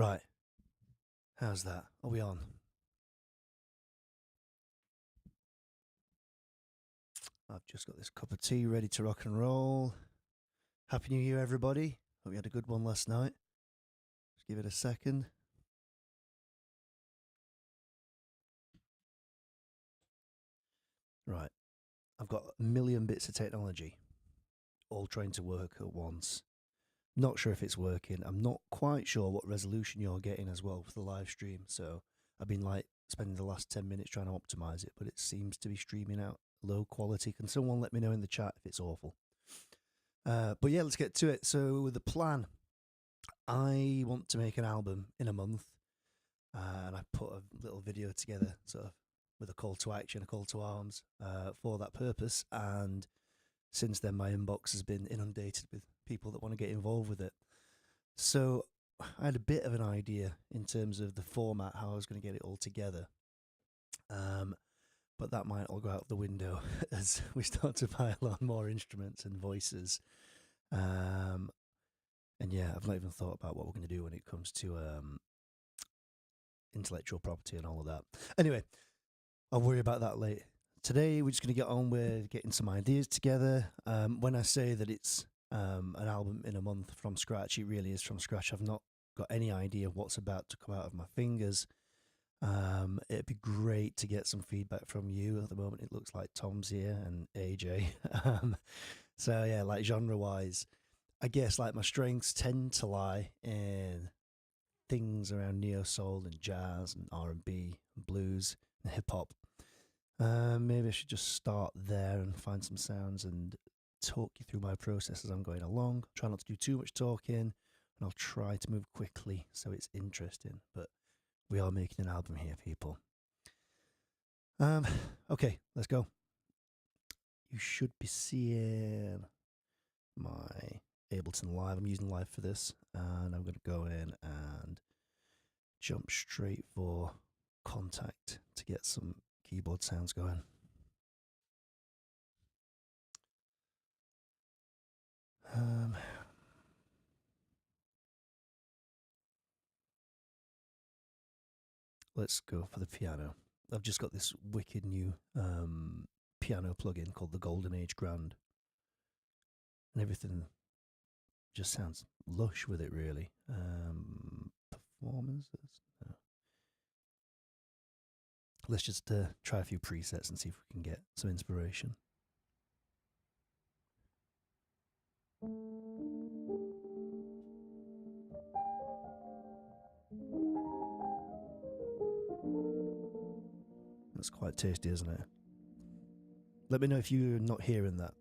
Right. How's that? Are we on? I've just got this cup of tea ready to rock and roll. Happy New Year, everybody. Hope you had a good one last night. Just give it a second. Right. I've got a million bits of technology all trying to work at once. Not sure if it's working. I'm not quite sure what resolution you're getting as well for the live stream. So I've been spending the last 10 minutes trying to optimize it, but it seems to be streaming out low quality. Can someone let me know in the chat if it's awful? But yeah, let's get to it. So the plan, I want to make an album in a month, and I put a little video together sort of with a call to action, a call to arms for that purpose. And since then, my inbox has been inundated with people that want to get involved with it. So I had a bit of an idea in terms of the format, how I was going to get it all together. But that might all go out the window as we start to pile on more instruments and voices. And yeah, I've not even thought about what we're going to do when it comes to intellectual property and all of that. Anyway, I'll worry about that later. Today, we're just going to get on with getting some ideas together. When I say that it's an album in a month from scratch, it really is from scratch. I've not got any idea of what's about to come out of my fingers. It'd be great to get some feedback from you. At the moment, it looks like Tom's here and AJ. So yeah, like genre-wise, I guess like my strengths tend to lie in things around neo soul and jazz and R&B and blues and hip hop. Maybe I should just start there and find some sounds and talk you through my process as I'm going along. Try not to do too much talking, and I'll try to move quickly so it's interesting. But we are making an album here, people. Okay, let's go. You should be seeing my Ableton Live. I'm using Live for this, and I'm going to go in and jump straight for Contact to get some keyboard sounds going. Let's go for the piano. I've just got this wicked new piano plugin called the Golden Age Grand, and everything just sounds lush with it, really. Performances? No. Let's just try a few presets and see if we can get some inspiration. That's quite tasty, isn't it? Let me know if you're not hearing that.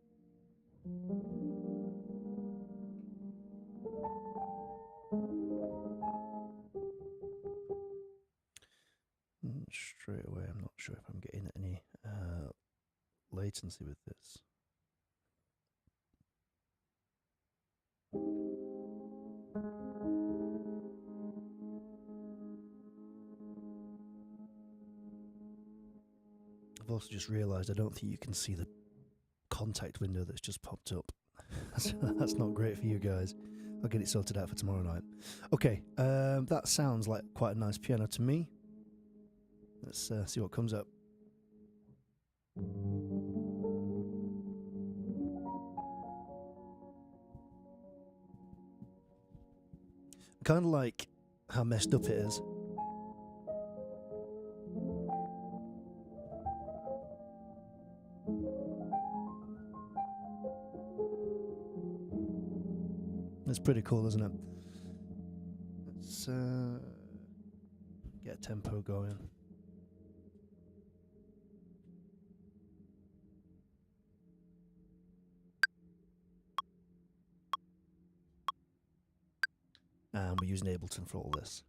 Straight away, I'm not sure if I'm getting any latency with this. I've also just realised I don't think you can see the contact window that's just popped up. That's not great for you guys. I'll get it sorted out for tomorrow night. Okay, that sounds like quite a nice piano to me. Let's see what comes up. Kind of like how messed up it is. It's pretty cool, isn't it? Let's get tempo going. And we're using Ableton for all this.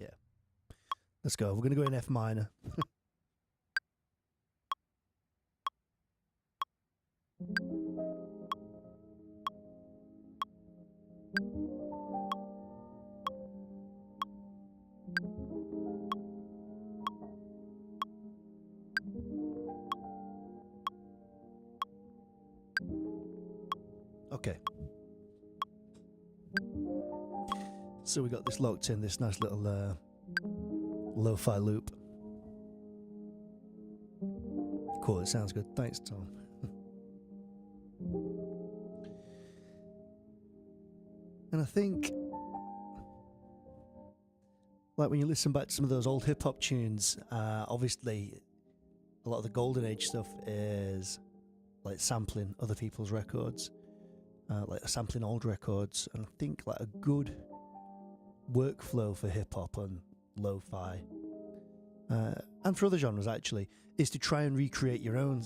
Yeah. Let's go. We're going to go in F minor. Okay. So we got this locked in, this nice little lo-fi loop. Cool, it sounds good. Thanks, Tom. And I think, like when you listen back to some of those old hip-hop tunes, obviously a lot of the golden age stuff is like sampling other people's records, like sampling old records. And I think like a good workflow for hip-hop and lo-fi, and for other genres actually, is to try and recreate your own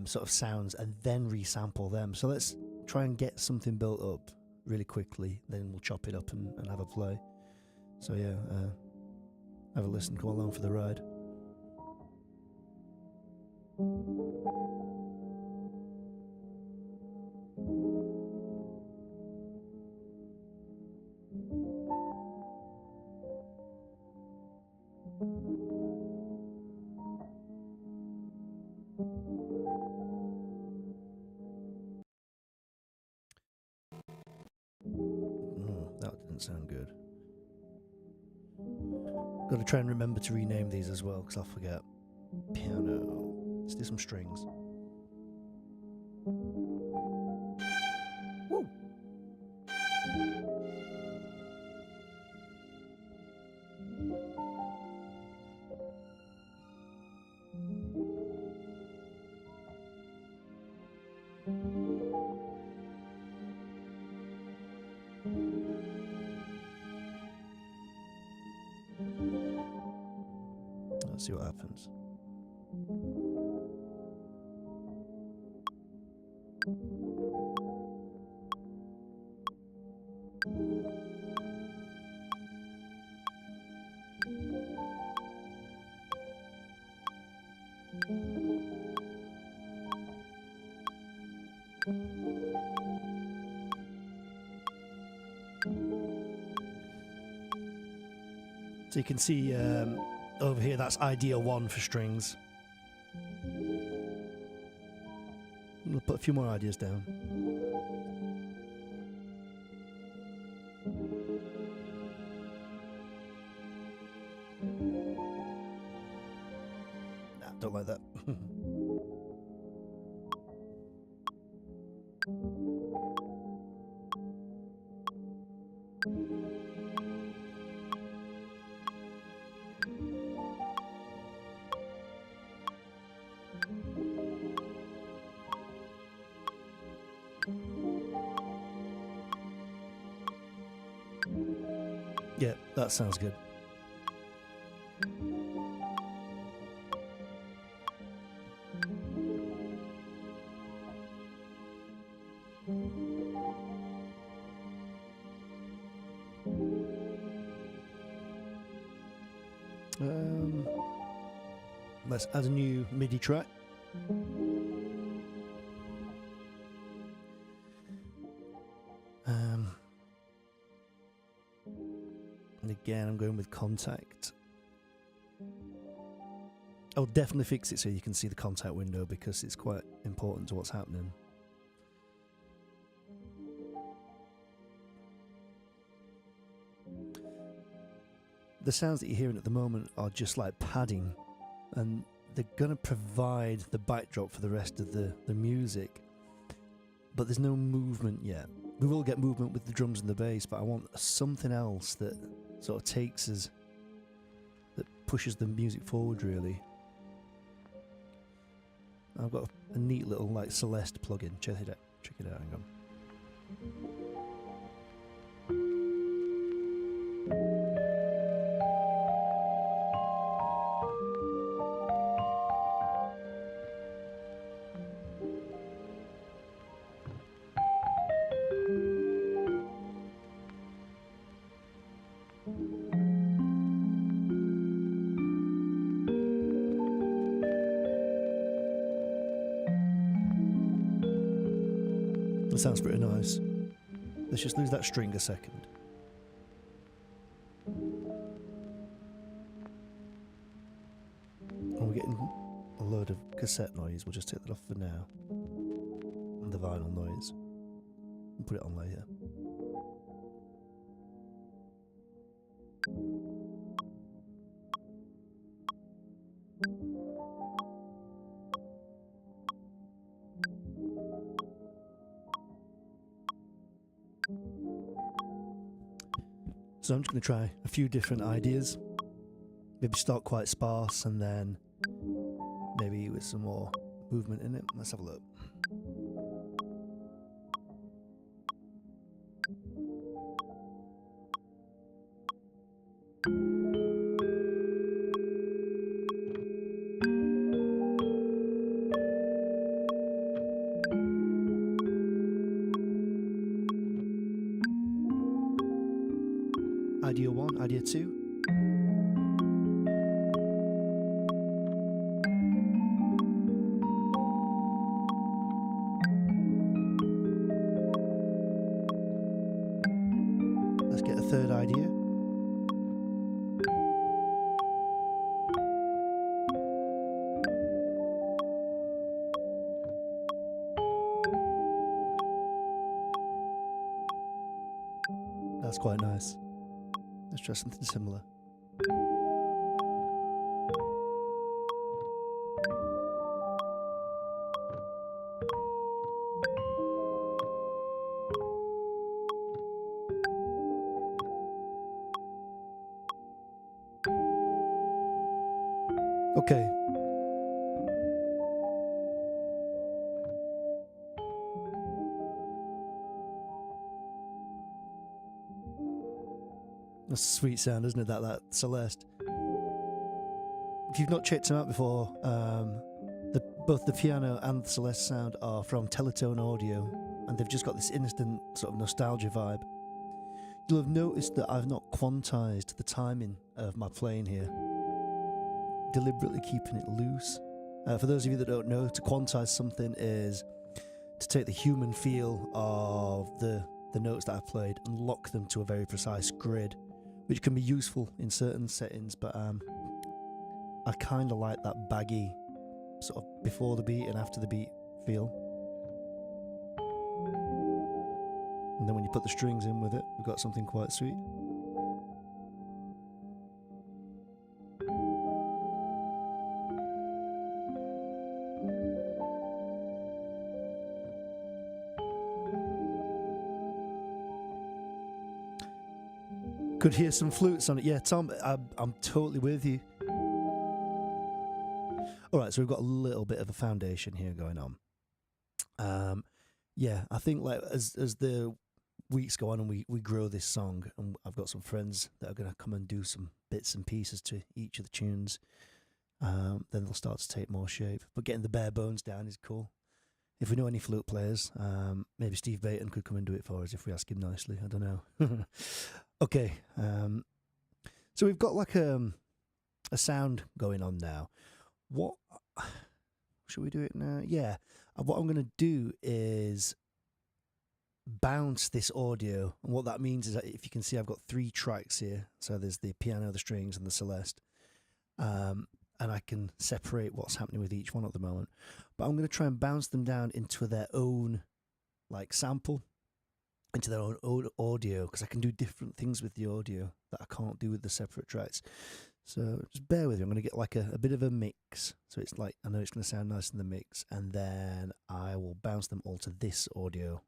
sort of sounds and then resample them. So let's try and get something built up really quickly, then we'll chop it up and have a play. So yeah, have a listen, come along for the ride. That didn't sound good. Got to try and remember to rename these as well, because I'll forget. Piano. Let's do some strings. Woo! Let's see what happens. So you can see over here, that's idea 1 for strings. I'm going to put a few more ideas down. Nah, don't like that. Yeah, that sounds good. Let's add a new MIDI track. And again, I'm going with contact. I'll definitely fix it so you can see the contact window, because it's quite important to what's happening. The sounds that you're hearing at the moment are just like padding, and they're going to provide the backdrop for the rest of the music, but there's no movement yet. We will get movement with the drums and the bass, but I want something else that sort of takes us, that pushes the music forward really. I've got a neat little like Celeste plugin. Check it out. Hang on. That sounds pretty nice. Let's just lose that string a second. And we're getting a load of cassette noise. We'll just take that off for now. And the vinyl noise. We'll put it on later. So I'm just going to try a few different ideas. Maybe start quite sparse and then maybe with some more movement in it. Let's have a look. Idea 1, idea 2. Let's get a third idea. That's quite nice. Let's try something similar. Okay. That's a sweet sound, isn't it? That Celeste. If you've not checked them out before, both the piano and the Celeste sound are from Teletone Audio, and they've just got this instant sort of nostalgia vibe. You'll have noticed that I've not quantized the timing of my playing here, deliberately keeping it loose. For those of you that don't know, to quantize something is to take the human feel of the notes that I've played and lock them to a very precise grid, which can be useful in certain settings, but I kind of like that baggy sort of before the beat and after the beat feel. And then when you put the strings in with it, we've got something quite sweet. Could hear some flutes on it. Yeah, Tom, I'm totally with you. All right, so we've got a little bit of a foundation here going on. Yeah, I think like as the weeks go on and we grow this song, and I've got some friends that are going to come and do some bits and pieces to each of the tunes, then they'll start to take more shape. But getting the bare bones down is cool. If we know any flute players, maybe Steve Baton could come and do it for us if we ask him nicely. I don't know. Okay, so we've got like a sound going on now. What should we do it now? Yeah, what I'm going to do is bounce this audio, and what that means is that if you can see, I've got 3 tracks here. So there's the piano, the strings, and the Celeste, and I can separate what's happening with each one at the moment. But I'm going to try and bounce them down into their own like sample, into their own audio, because I can do different things with the audio that I can't do with the separate tracks. So just bear with me. I'm going to get like a bit of a mix. So it's like, I know it's going to sound nice in the mix, and then I will bounce them all to this audio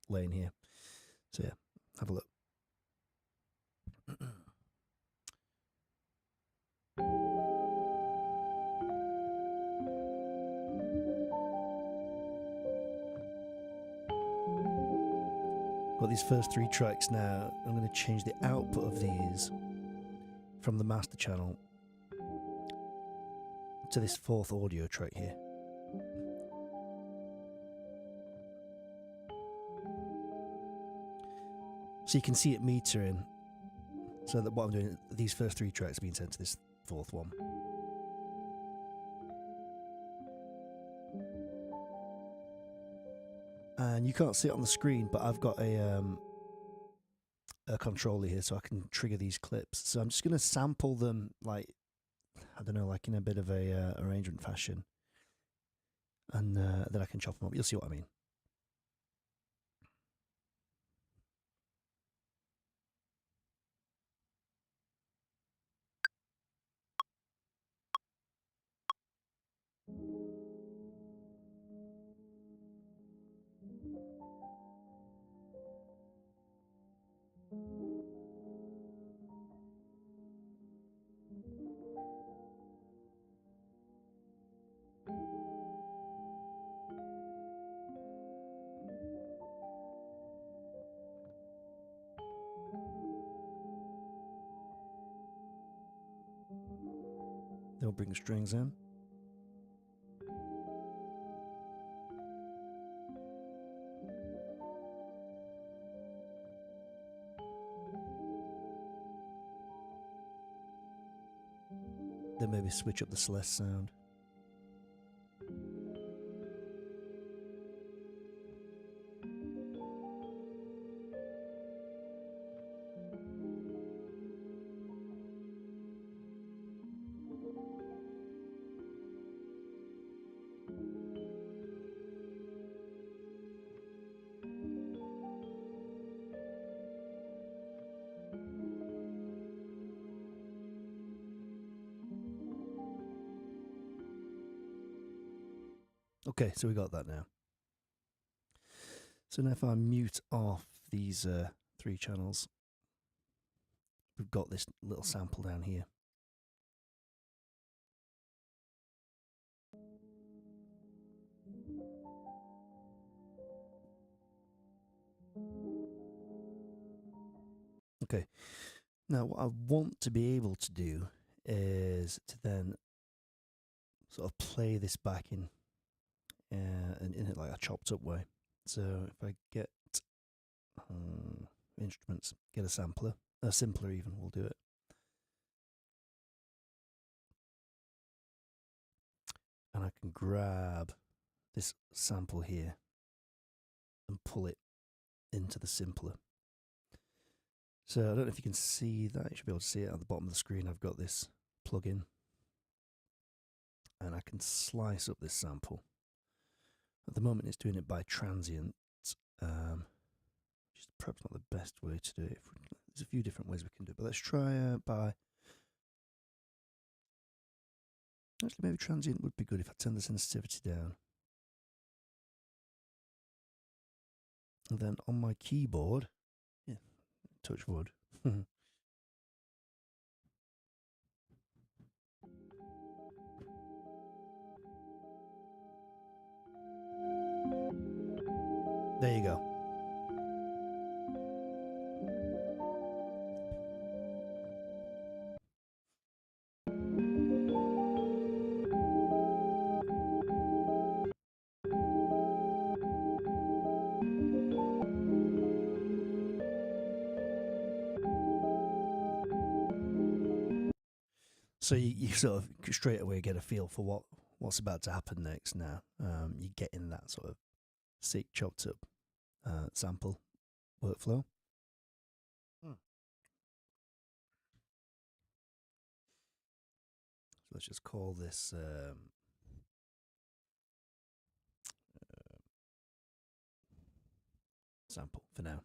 lane here. So yeah, have a look. Got these first 3 tracks now. I'm going to change the output of these from the master channel to this 4th audio track here. So you can see it metering. So that what I'm doing, these first 3 tracks are being sent to this 4th one. And you can't see it on the screen, but I've got a controller here, so I can trigger these clips. So I'm just going to sample them, like, I don't know, like in a bit of a arrangement fashion, and then I can chop them up. You'll see what I mean. Then we'll bring the strings in. Then maybe switch up the Celeste sound. Okay, so we got that now. So now if I mute off these 3 channels, we've got this little sample down here. Okay, now what I want to be able to do is to then sort of play this back in it like a chopped up way. So if I get instruments, get a sampler, a simpler even, we'll do it. And I can grab this sample here and pull it into the simpler. So I don't know if you can see that. You should be able to see it at the bottom of the screen. I've got this plugin, and I can slice up this sample. At the moment, it's doing it by transient, which is perhaps not the best way to do it. There's a few different ways we can do it, but let's try by... Actually, maybe transient would be good if I turn the sensitivity down. And then on my keyboard, yeah, touch wood. There you go. So you sort of straight away get a feel for what's about to happen next now. You get in that sort of sick chopped up sample workflow. So let's just call this sample for now.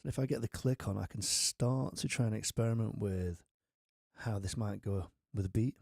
So if I get the click on, I can start to try and experiment with how this might go with a beat.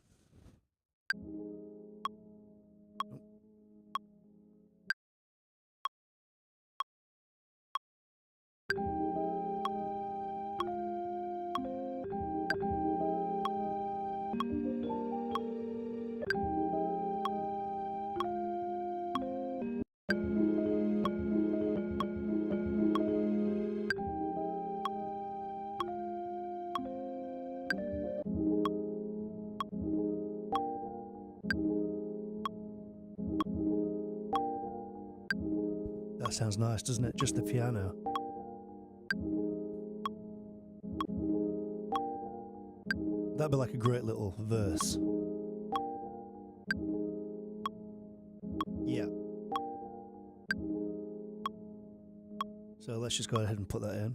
That sounds nice, doesn't it? Just the piano. That'd be like a great little verse. Yeah. So let's just go ahead and put that in.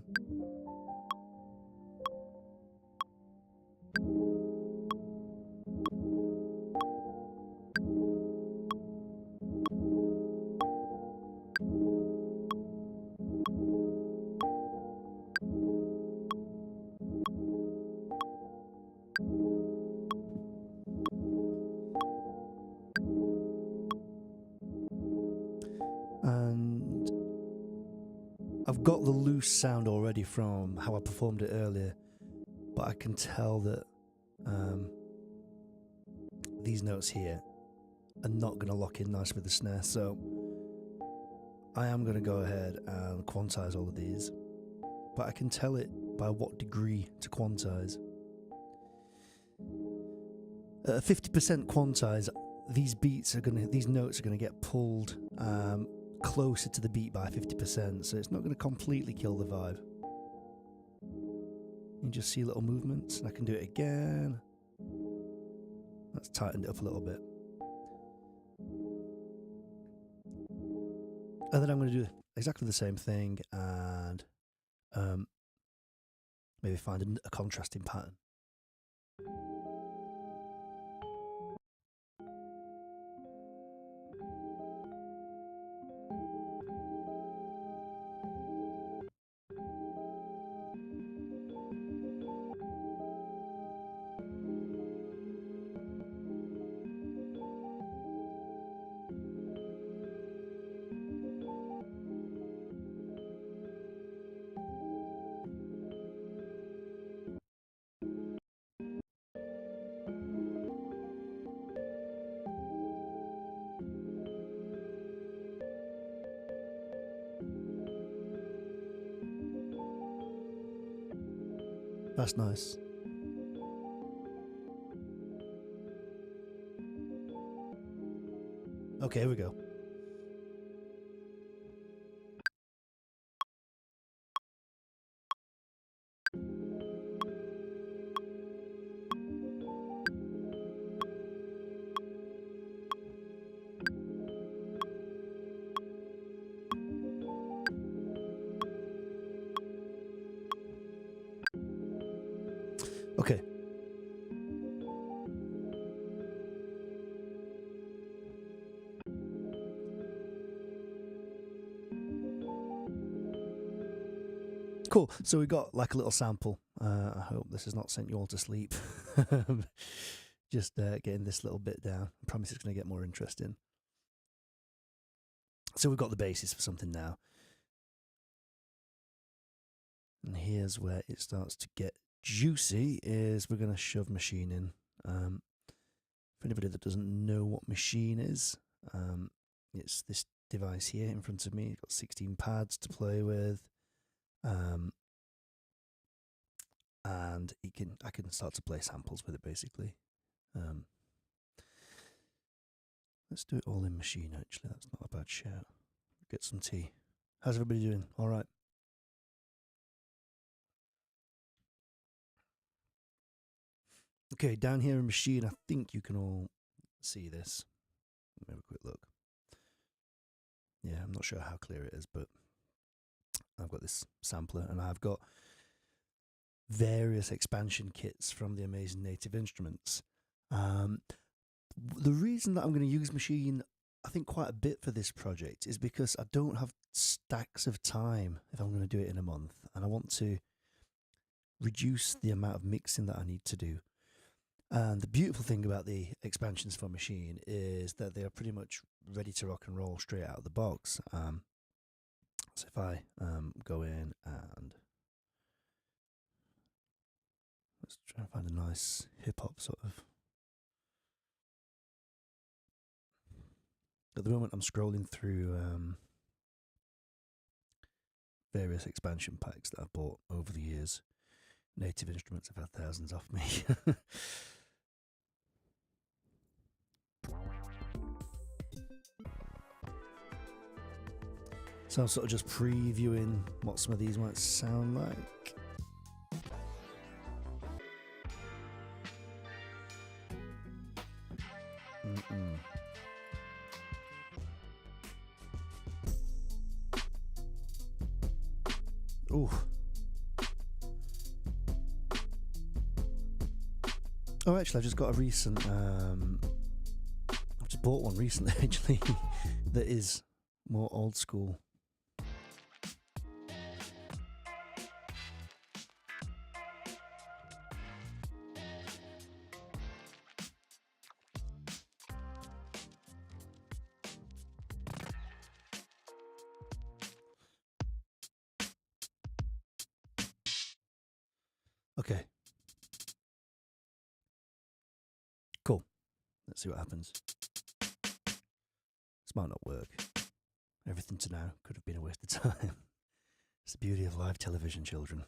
And I've got the loose sound already from how I performed it earlier, but I can tell that these notes here are not going to lock in nice with the snare, so I am going to go ahead and quantize all of these, but I can tell it by what degree to quantize. 50% quantize, these notes are gonna get pulled closer to the beat by 50%, so it's not gonna completely kill the vibe. You just see little movements, and I can do it again. Let's tighten it up a little bit. And then I'm going to do exactly the same thing and maybe find a contrasting pattern. That's nice. Okay, here we go. Okay. Cool. So we got like a little sample. I hope this has not sent you all to sleep. Just getting this little bit down. I promise it's going to get more interesting. So we've got the basis for something now. And here's where it starts to get juicy, is we're going to shove machine in. For anybody that doesn't know what machine is, it's this device here in front of me. It's got 16 pads to play with. And I can start to play samples with it basically. Let's do it all in machine actually, that's not a bad shout. Get some tea. How's everybody doing? All right. Okay, down here in machine, I think you can all see this. Let me have a quick look. Yeah, I'm not sure how clear it is, but I've got this sampler and I've got various expansion kits from the amazing Native Instruments. The reason that I'm going to use machine, I think, quite a bit for this project is because I don't have stacks of time if I'm going to do it in a month, and I want to reduce the amount of mixing that I need to do. And the beautiful thing about the expansions for machine is that they are pretty much ready to rock and roll straight out of the box. So if I go in and let's try and find a nice hip-hop sort of. At the moment I'm scrolling through various expansion packs that I've bought over the years. Native Instruments have had thousands off me. So I'm sort of just previewing what some of these might sound like. Ooh. Oh, actually, I just got a recent. I just bought one recently, actually, that is more old school. Okay. Cool. Let's see what happens. This might not work. Everything to now could have been a waste of time. It's the beauty of live television, children.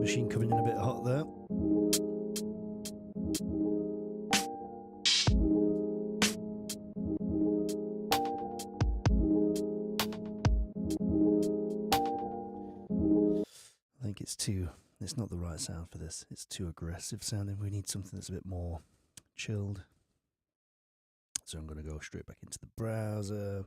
machine coming in a bit hot there. I think it's not the right sound for this. It's too aggressive sounding. We need something that's a bit more chilled. So I'm going to go straight back into the browser.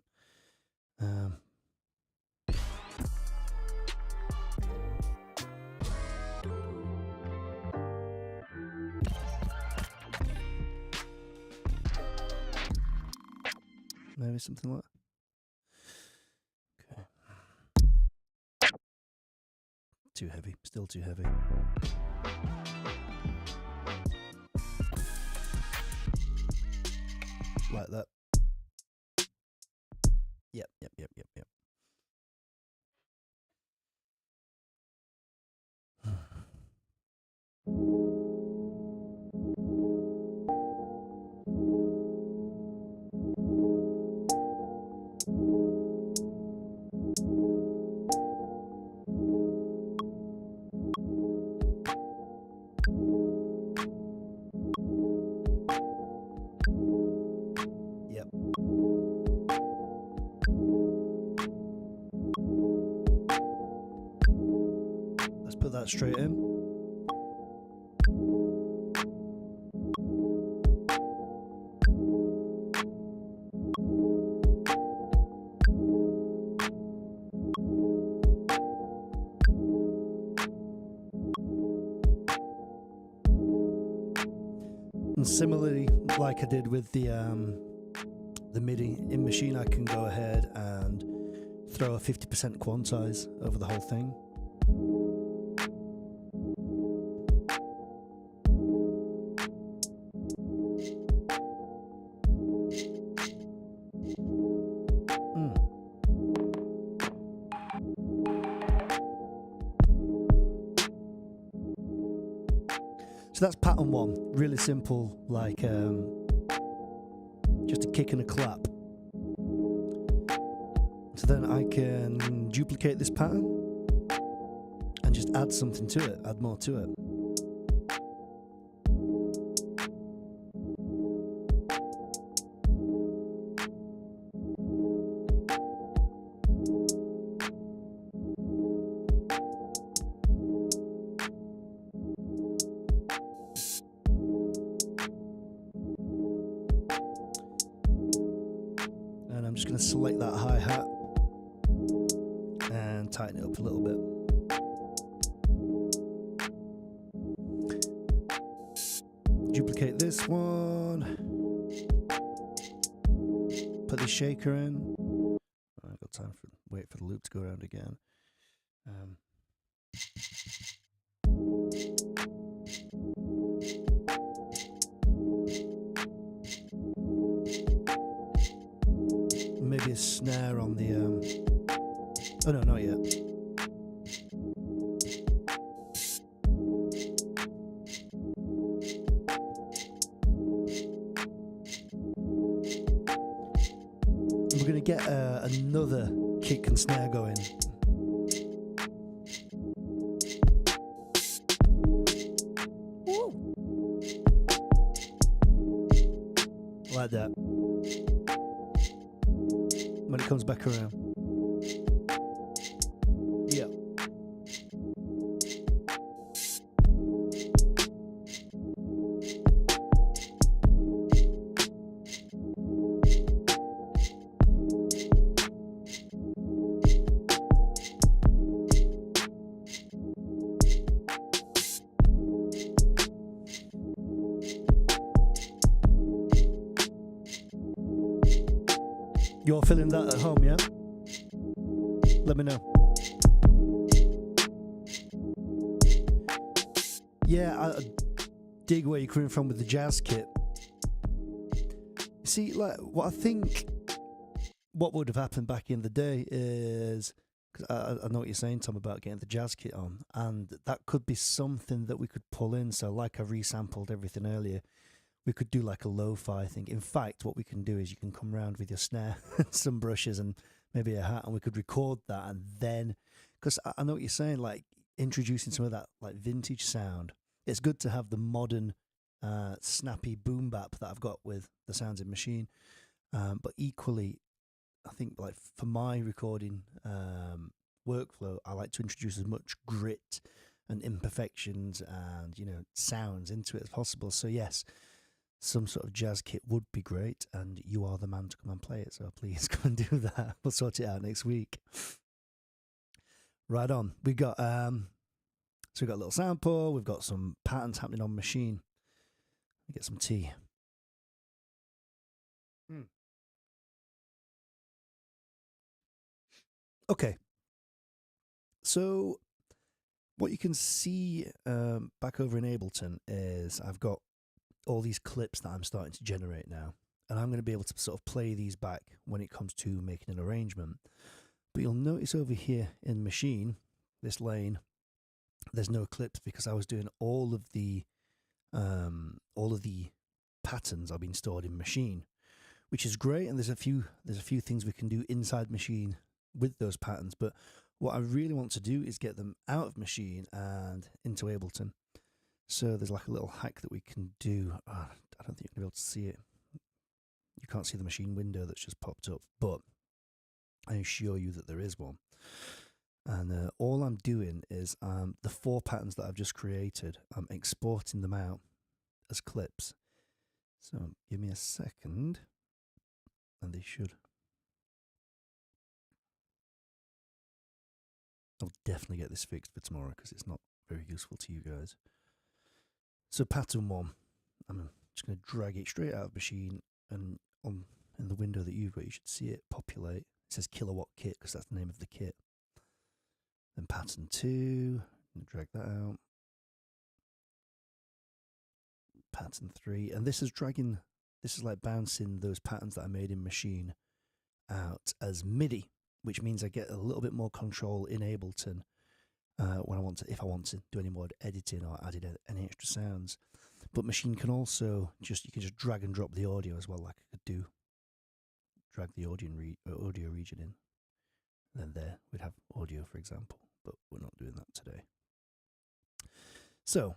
Maybe something like that. Okay. Too heavy. Still too heavy. Like that. Yep. Let's put that straight in. And similarly, like I did with the MIDI in machine, I can go ahead and throw a 50% quantize over the whole thing. So that's pattern one, really simple, like just a kick and a clap. So then I can duplicate this pattern and just add something to it, add more to it. I'm just going to select that hi-hat and tighten it up a little bit. Duplicate this one. Put the shaker in. I've got time for wait for the loop to go around again. Maybe a snare on the oh no, not yet. We're going to get another kick and snare going. Woo. Like that. When it comes back around. Yeah. You're feeling that at home, yeah? Let me know. Yeah, I dig where you're coming from with the jazz kit. See, like, what I think what would have happened back in the day is, because I know what you're saying, Tom, about getting the jazz kit on, and that could be something that we could pull in. So like I resampled everything earlier, we could do like a lo-fi thing. In fact, what we can do is you can come around with your snare, some brushes and maybe a hat, and we could record that. And then, because I know what you're saying, like introducing some of that like vintage sound. It's good to have the modern, snappy boom bap that I've got with the sounds in Machine, but equally, I think like for my recording workflow, I like to introduce as much grit and imperfections and sounds into it as possible. So yes, some sort of jazz kit would be great, and you are the man to come and play it. So please come and do that. We'll sort it out next week. Right on. We got so we've got a little sample. We've got some patterns happening on Machine. Let me get some tea. Okay. So what you can see back over in Ableton is I've got all these clips that I'm starting to generate now, and I'm going to be able to sort of play these back when it comes to making an arrangement. But you'll notice over here in Machine, this lane, there's no clips because I was doing all of the patterns are being stored in Machine, which is great. And there's a few things we can do inside Machine with those patterns. But what I really want to do is get them out of Machine and into Ableton. So there's like a little hack that we can do. I don't think you're going to be able to see it. You can't see the Machine window that's just popped up, but I assure you that there is one. And all I'm doing is the 4 patterns that I've just created, I'm exporting them out as clips. So give me a second, and they should. I'll definitely get this fixed for tomorrow because it's not very useful to you guys. So pattern 1, I'm just going to drag it straight out of Machine, and in the window that you've got, you should see it populate. It says Kilowatt Kit because that's the name of the kit. Then pattern 2, drag that out. Pattern 3, and this is like bouncing those patterns that I made in Machine out as MIDI, which means I get a little bit more control in Ableton if I want to do any more editing or added any extra sounds. But Machine can also you can just drag and drop the audio as well, like I could do. Drag the audio region in, and then there we'd have audio, for example. But we're not doing that today. So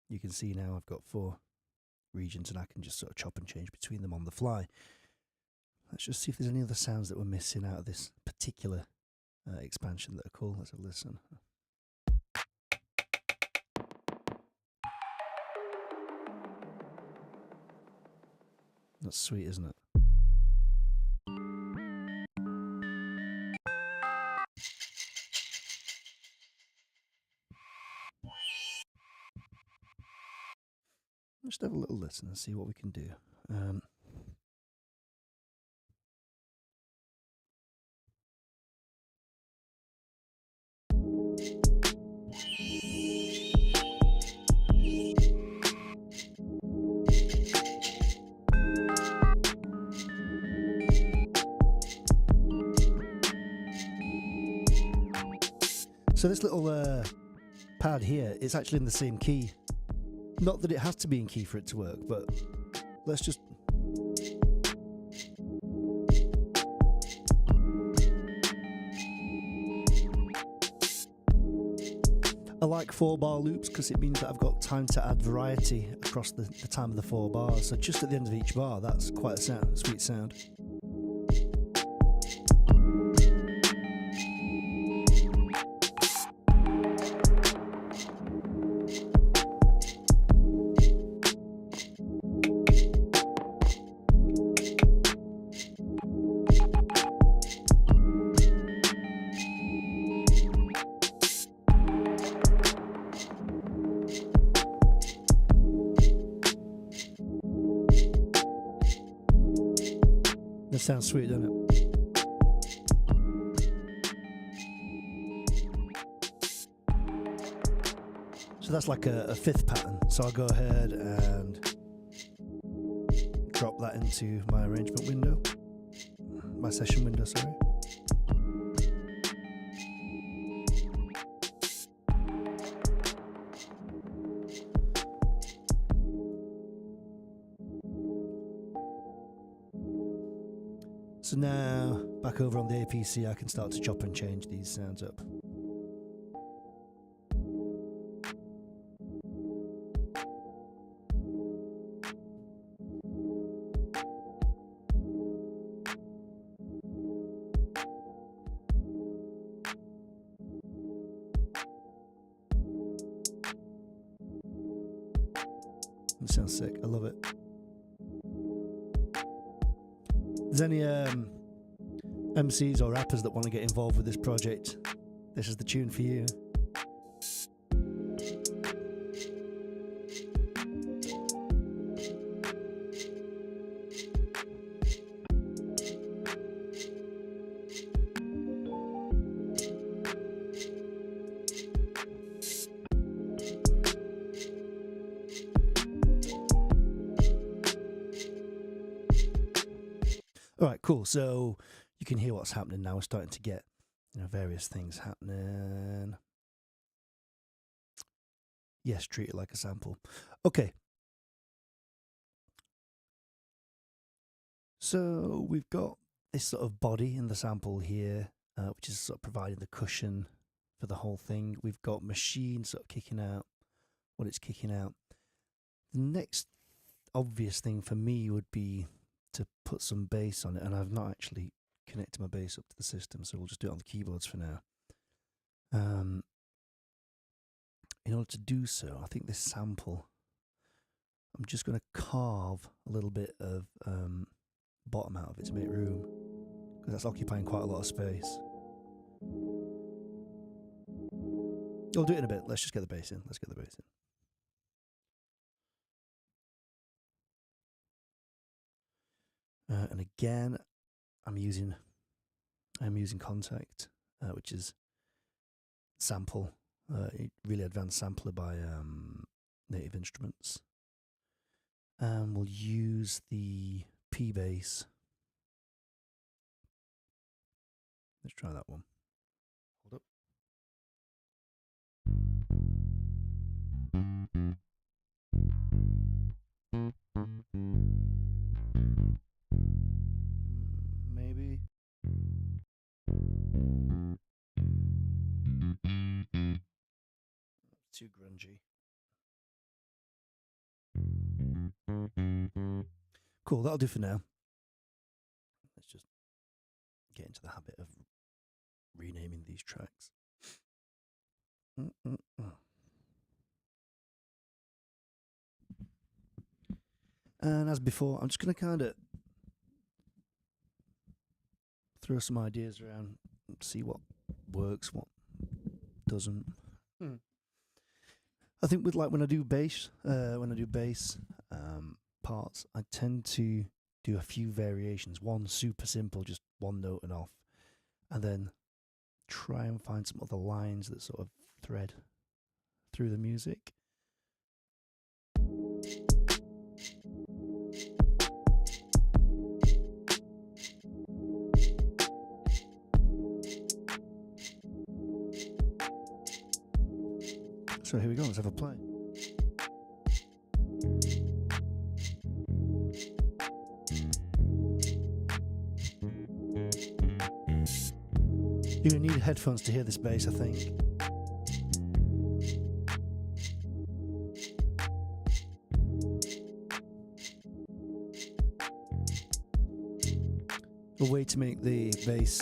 you can see now I've got 4 regions, and I can just sort of chop and change between them on the fly. Let's just see if there's any other sounds that we're missing out of this particular expansion that are cool. Let's have a listen. That's sweet, isn't it? Just have a little listen and see what we can do. So this little pad here, it's actually in the same key. Not that it has to be in key for it to work, but let's just... I like 4-bar loops because it means that I've got time to add variety across the time of the 4 bars. So just at the end of each bar, that's quite a sweet sound. That sounds sweet, doesn't it? So that's like a 5th pattern. So I'll go ahead and drop that into my arrangement window, my session window, sorry. So now back over on the APC, I can start to chop and change these sounds up. It sounds sick. I love it. If there's any MCs or rappers that want to get involved with this project, this is the tune for you. All right, cool. So you can hear what's happening now. We're starting to get, various things happening. Yes, treat it like a sample. Okay. So we've got this sort of body in the sample here, which is sort of providing the cushion for the whole thing. We've got machine sort of kicking out what it's kicking out. The next obvious thing for me would be to put some bass on it, and I've not actually connected my bass up to the system, so we'll just do it on the keyboards for now. In order to do so, I think this sample, I'm just going to carve a little bit of bottom out of it to make room, because that's occupying quite a lot of space. I'll do it in a bit. Let's just get the bass in. Let's get the bass in. And again, I'm using Contact, which is sample, a really advanced sampler by Native Instruments. And we'll use the P bass. Let's try that one. Hold up. Maybe. Too grungy. Cool, that'll do for now. Let's just get into the habit of renaming these tracks. And as before, I'm just going to kind of throw some ideas around, see what works, what doesn't. I think with when I do bass, parts, I tend to do a few variations. One super simple, just one note and off, and then try and find some other lines that sort of thread through the music. So here we go, let's have a play. You're going to need headphones to hear this bass, I think. A way to make the bass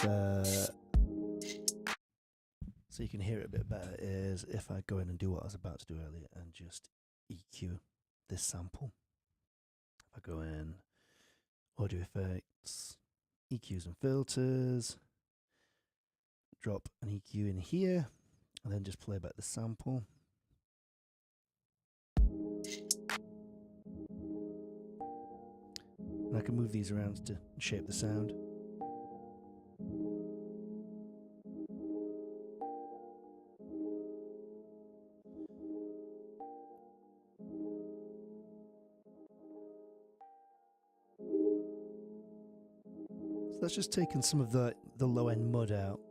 so you can hear it a bit better is if I go in and do what I was about to do earlier and just EQ this sample. If I go in, audio effects, EQs and filters, drop an EQ in here, and then just play back the sample. And I can move these around to shape the sound. So that's just taken some of the low end mud out.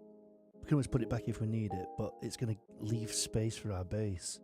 We can always put it back if we need it, but it's going to leave space for our bass.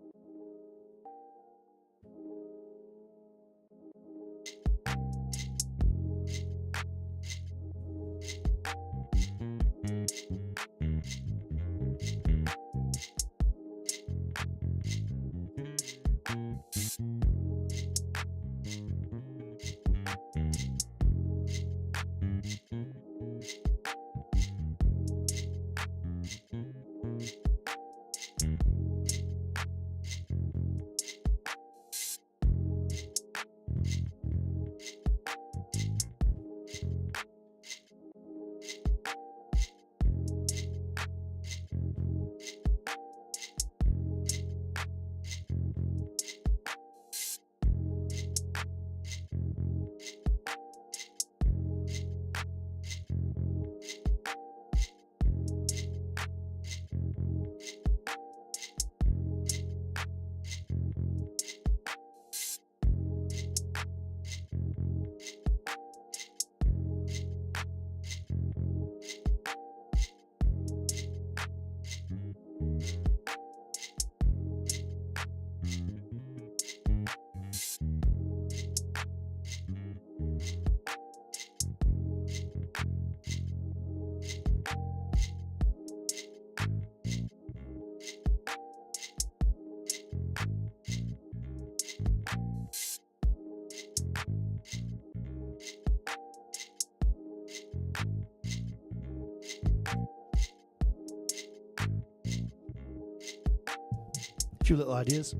A few little ideas.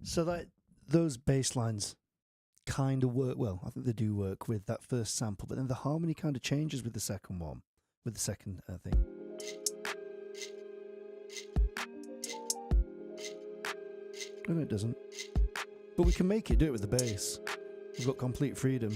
So that those bass lines kind of work well. I think they do work with that first sample, but then the harmony kind of changes with the second one, with the second thing. Oh, no, it doesn't. But we can make it do it with the bass. We've got complete freedom.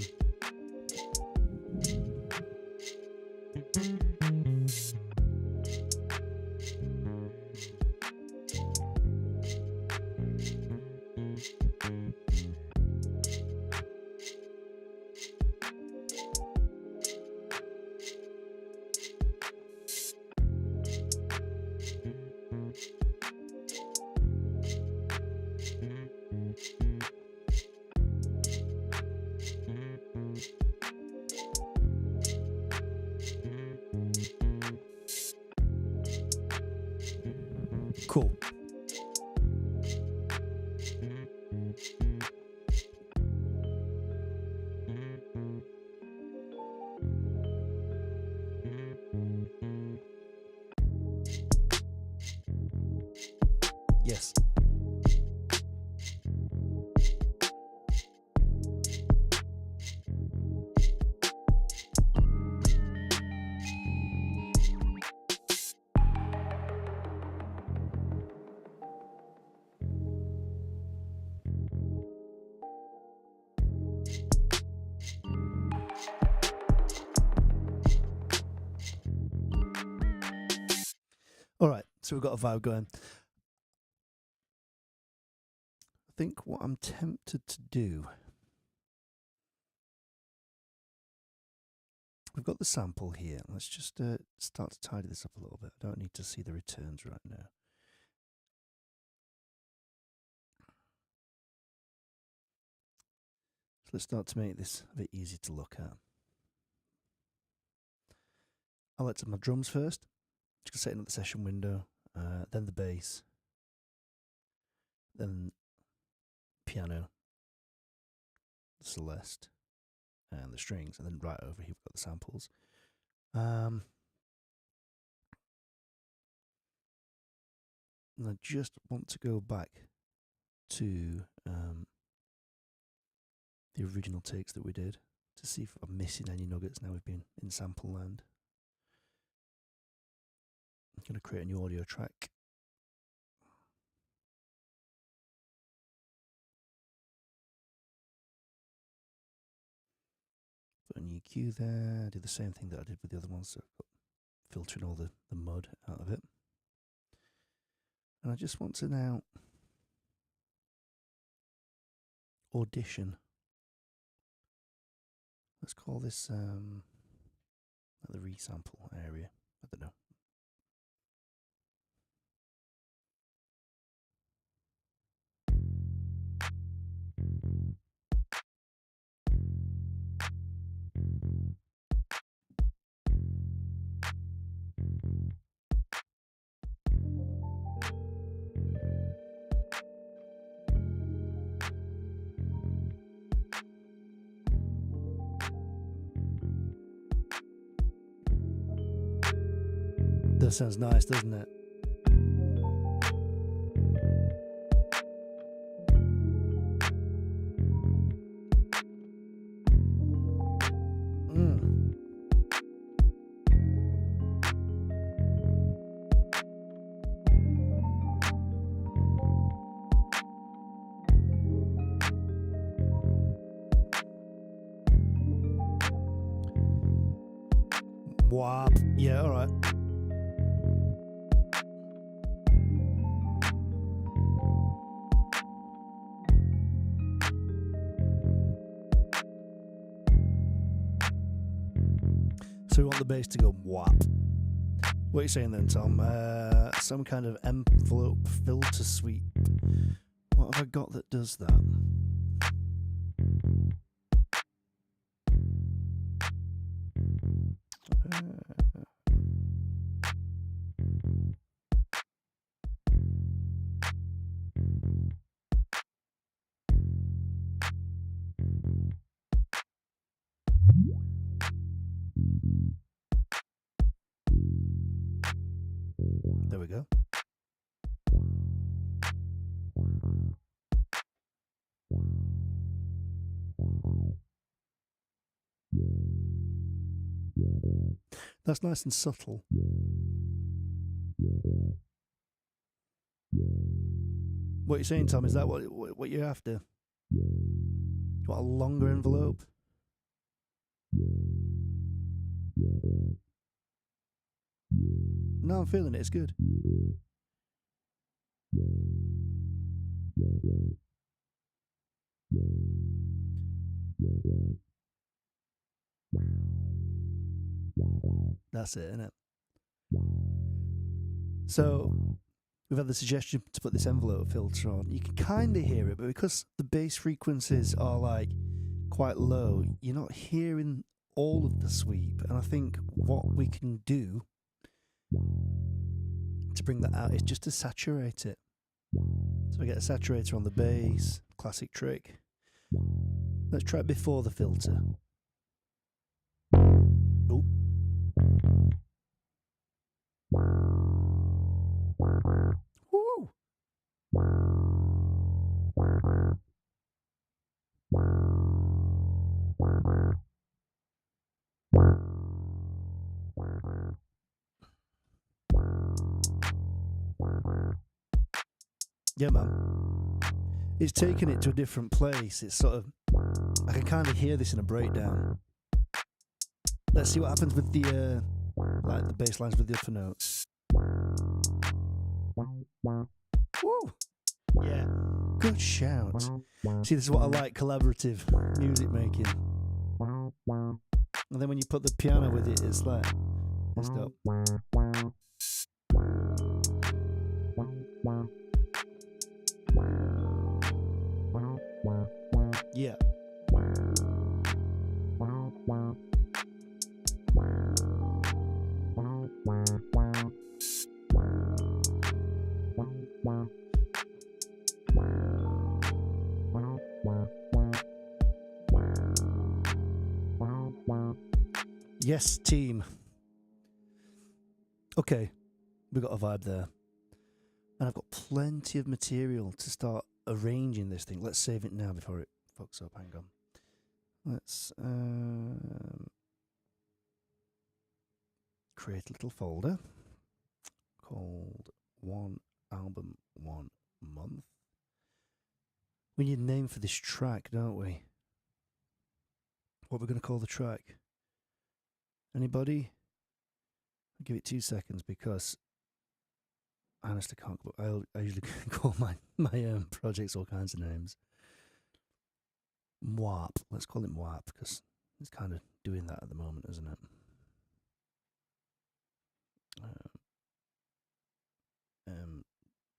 Cool. Yes. All right, so we've got a vibe going. I think what I'm tempted to do, we've got the sample here. Let's just start to tidy this up a little bit. I don't need to see the returns right now. So let's start to make this a bit easy to look at. I'll let my drums first. Just setting up the session window, then the bass, then piano, the Celeste, and the strings, and then right over here we've got the samples. And I just want to go back to the original takes that we did to see if I'm missing any nuggets now we've been in sample land. I'm going to create a new audio track. Put a new cue there. Do the same thing that I did with the other ones, so filtering all the mud out of it. And I just want to now audition. Let's call this the resample area. I don't know. That sounds nice, doesn't it? Wow. Yeah, all right. So we want the bass to go whap. What are you saying then, Tom? Some kind of envelope filter sweep. What have I got that does that? There we go. That's nice and subtle. What you're saying, Tom, is that what you're after? You want a longer envelope? No, I'm feeling it. It's good. That's it, isn't it? So we've had the suggestion to put this envelope filter on. You can kind of hear it, but because the bass frequencies are like quite low, you're not hearing all of the sweep. And I think what we can do to bring that out is just to saturate it. So we get a saturator on the bass, classic trick. Let's try it before the filter. Oh. Woo! Yeah, man. It's taken it to a different place. It's sort of, I can kind of hear this in a breakdown. Let's see what happens with the like the bass lines with the upper notes. Woo! Yeah, good shout. See, this is what I like, collaborative music making. And then when you put the piano with it, it's like, it's dope. Yeah. Yes, team. Okay, we got a vibe there. And I've got plenty of material to start arranging this thing. Let's save it now before it fucks up. Hang on. Let's create a little folder called One Album, 1 Month. We need a name for this track, don't we? What we're going to call the track? Anybody? I'll give it 2 seconds because I honestly can't. I usually call my projects all kinds of names. Mwap. Let's call it Mwap because it's kind of doing that at the moment, isn't it?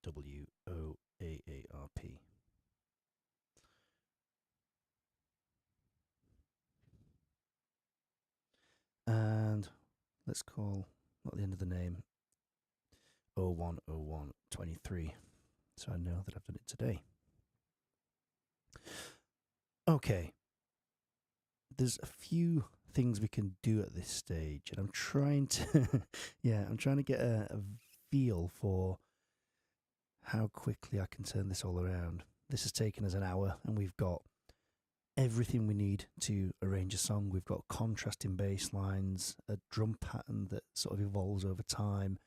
WOAARP. And let's call, not the end of the name, 010123. So I know that I've done it today. Okay. There's a few things we can do at this stage, and I'm trying to, I'm trying to get a feel for how quickly I can turn this all around. This has taken us an hour, and we've got everything we need to arrange a song. We've got contrasting bass lines, a drum pattern that sort of evolves over time,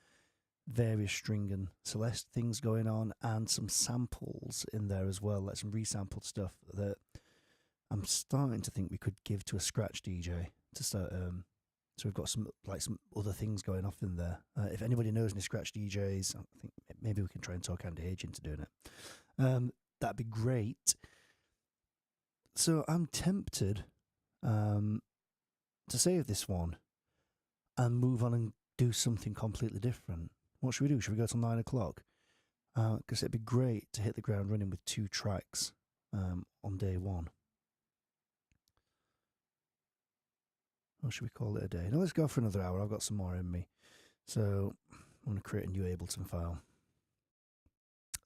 various string and celeste things going on, and some samples in there as well, like some resampled stuff that I'm starting to think we could give to a scratch DJ to start So we've got some other things going off in there. If anybody knows any scratch DJs, I think maybe we can try and talk Andy H into doing it. That'd be great. So I'm tempted to save this one and move on and do something completely different. What should we do? Should we go till 9 o'clock? Because it'd be great to hit the ground running with 2 tracks on day one. Or should we call it a day? No, let's go for another hour. I've got some more in me. So I'm going to create a new Ableton file.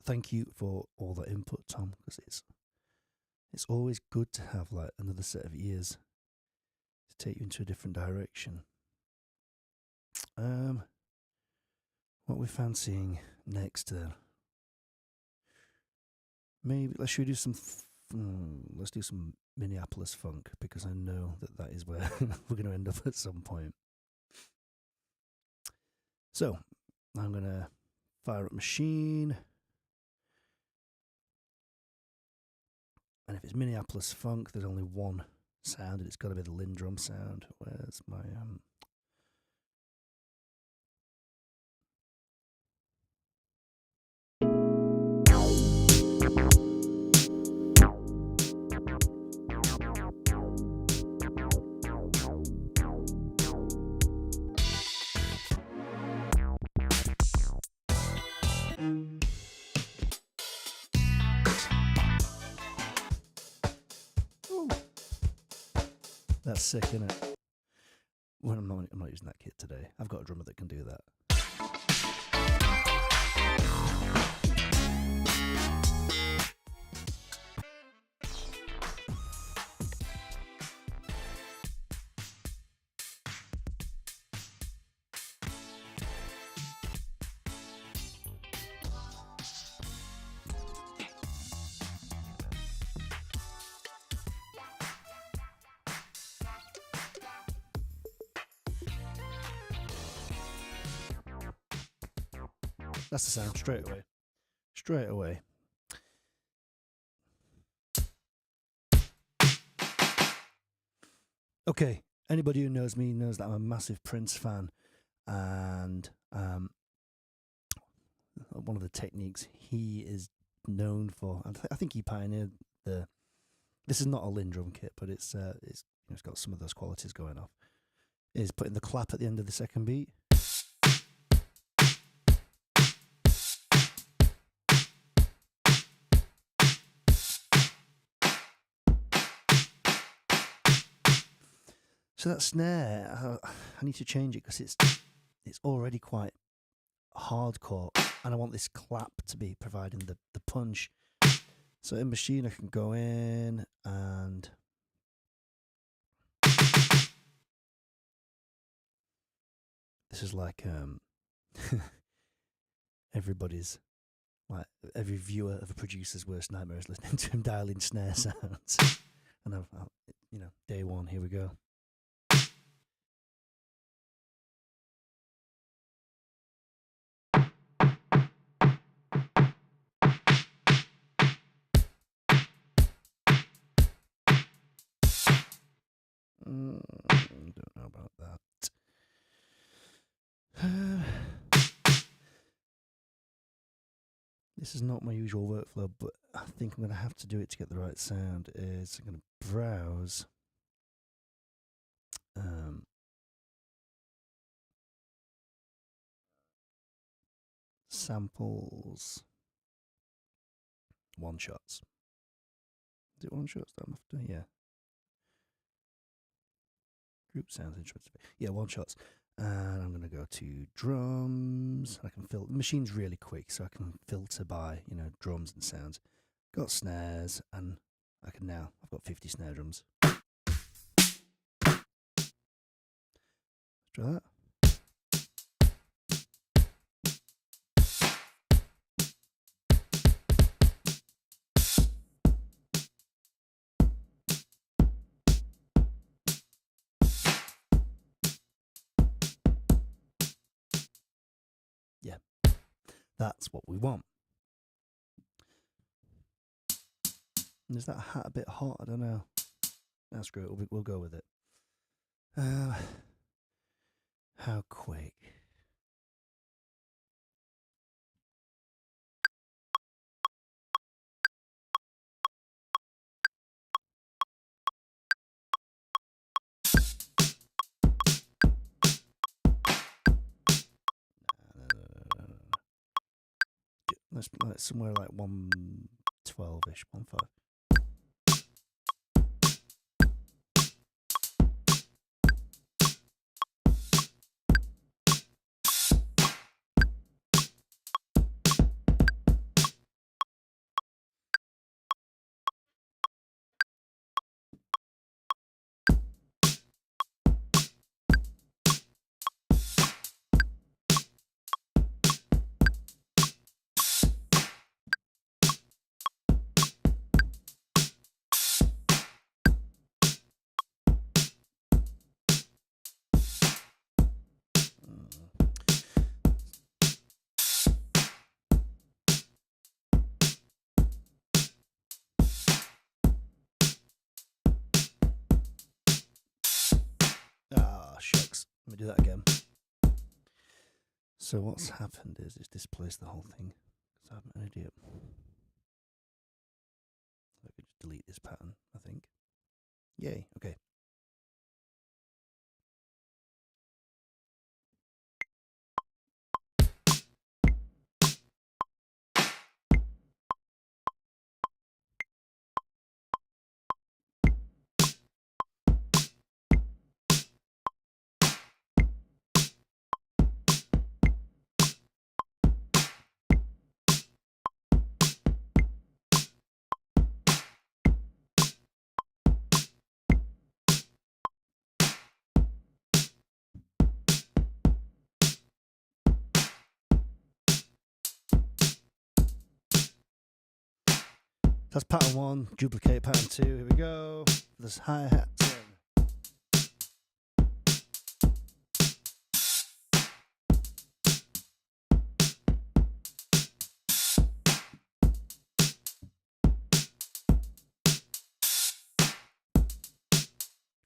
Thank you for all that input, Tom, because it's always good to have like another set of ears to take you into a different direction. What we're fancying next then? Maybe let's do some Minneapolis funk, because I know that is where we're going to end up at some point. So I'm going to fire up machine. And if it's Minneapolis funk, there's only one sound, and it's got to be the Lindrum sound. Where's my That's sick, isn't it? Well, I'm not using that kit today. I've got a drummer that can do that. That's the sound, straight away. Straight away. Okay, anybody who knows me knows that I'm a massive Prince fan, and one of the techniques he is known for, and I think he pioneered the. This is not a Lindrum kit, but it's got some of those qualities going off. Is putting the clap at the end of the second beat. So that snare, I need to change it because it's already quite hardcore, and I want this clap to be providing the punch. So in machine I can go in and this is like everybody's, like every viewer of a producer's worst nightmare is listening to him dialing snare sounds. And I've day one, here we go. Don't know about that. This is not my usual workflow, but I think I'm going to have to do it to get the right sound. Is I'm going to browse samples, one shots. Is it one shots that I'm after? Yeah. Group sounds instruments. Yeah, one shots. And I'm going to go to drums. I can filter. The machine's really quick, so I can filter by, drums and sounds. Got snares, and I've got 50 snare drums. Let's try that. Yeah, that's what we want. And is that hat a bit hot? I don't know. That's great. We'll go with it. How quick? Let's somewhere like 112-ish, 1.5. Ah, shucks. Let me do that again. So what's happened is it's displaced the whole thing. So I'm an idiot. I could just delete this pattern, I think. Yay, okay. That's pattern 1, duplicate pattern 2, here we go. There's hi-hats in.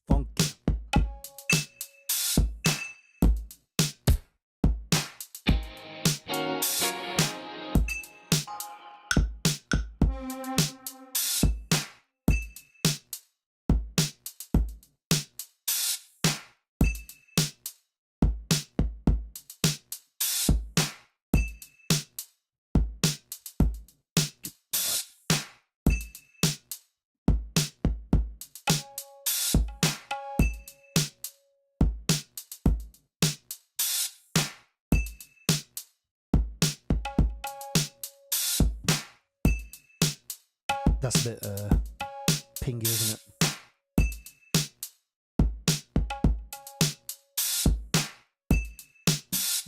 Funky. That's a bit pingy, isn't it?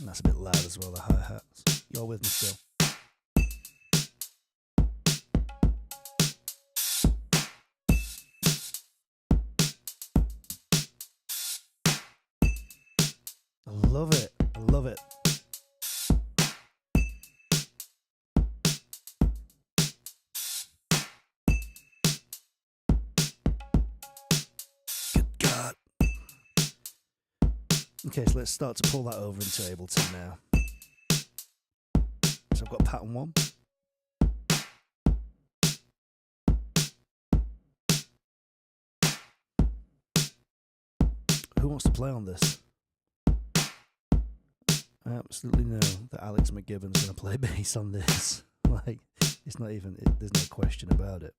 And that's a bit loud as well, the hi-hats. You're with me still. I love it. I love it. Good God. Okay, so let's start to pull that over into Ableton now. So I've got pattern 1. Who wants to play on this? I absolutely know that Alex McGibbon's going to play bass on this. Like, it's not even, there's no question about it.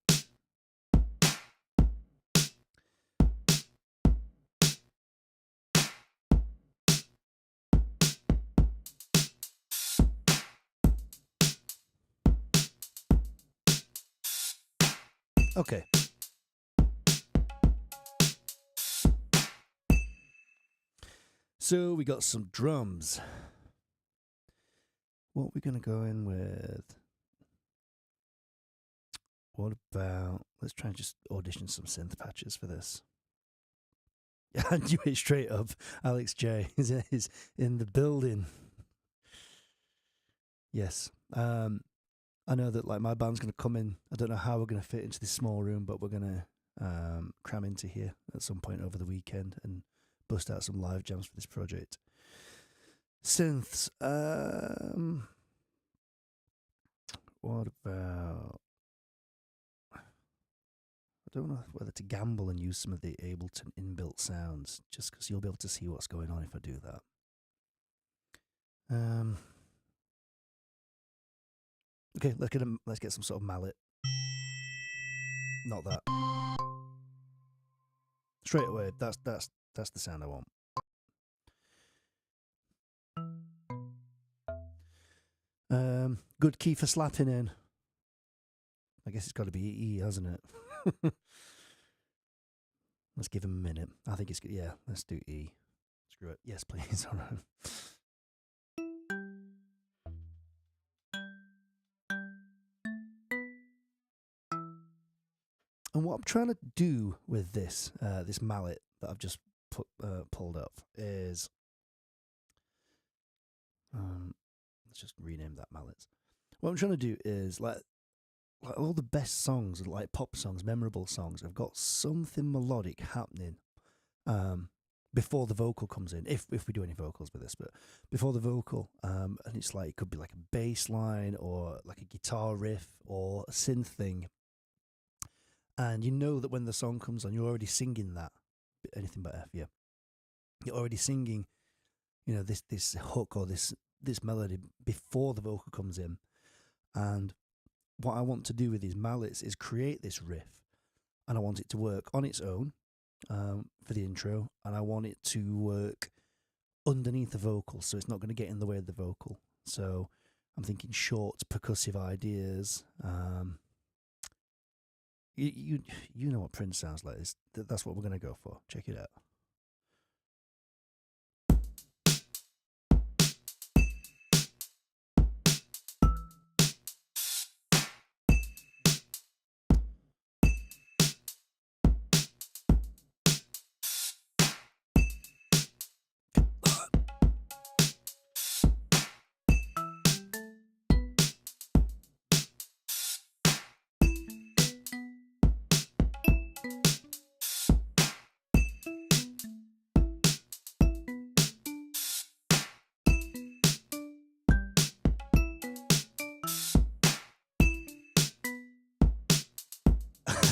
Okay. So we got some drums. What are we going to go in with? What about, let's try and just audition some synth patches for this. Yeah, I knew it straight up. Alex J is in the building. Yes. I know that like my band's going to come in. I don't know how we're going to fit into this small room, but we're going to cram into here at some point over the weekend and bust out some live jams for this project. Synths. What about? I don't know whether to gamble and use some of the Ableton inbuilt sounds, just because you'll be able to see what's going on if I do that. Okay, let's get some sort of mallet. Not that. Straight away, that's the sound I want. Good key for slapping in. I guess it's got to be E, hasn't it? Let's give him a minute. I think it's good. Yeah, let's do E. Screw it. Yes, please. All right. And what I'm trying to do with this this mallet that I've just pulled up is, let's just rename that mallet. What I'm trying to do is like all the best songs, like pop songs, memorable songs, have got something melodic happening before the vocal comes in. If we do any vocals with this, but before the vocal, and it's like it could be like a bass line or like a guitar riff or a synth thing. And you know that when the song comes on, you're already singing that. Anything but F, yeah. You're already singing, you know, this hook or this melody before the vocal comes in. And what I want to do with these mallets is create this riff, and I want it to work on its own for the intro, and I want it to work underneath the vocal, so it's not going to get in the way of the vocal. So I'm thinking short percussive ideas. You know what Prince sounds like. That's what we're going to go for. Check it out.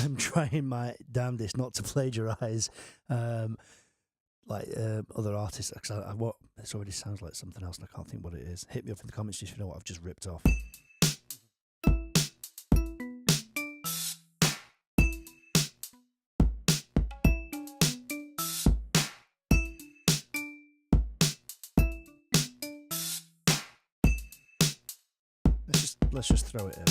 I'm trying my damnedest not to plagiarize other artists, because what this already sounds like something else and I can't think what it is. Hit me up in the comments if you know what I've just ripped off. Let's just throw it in.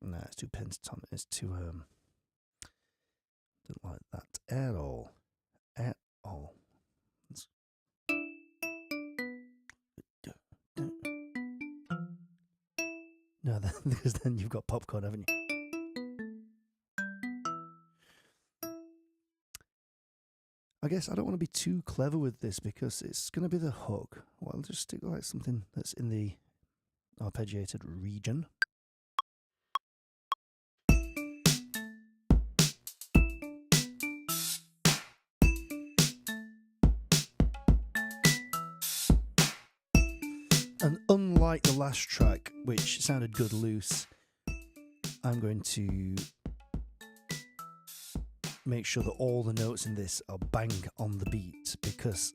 No, it's too pentatonic. It's too don't like that at all. At all. No, because then you've got popcorn, haven't you? I guess I don't want to be too clever with this because it's going to be the hook. Well, I'll just stick like something that's in the arpeggiated region. And unlike the last track, which sounded good loose, I'm going to make sure that all the notes in this are bang on the beat, because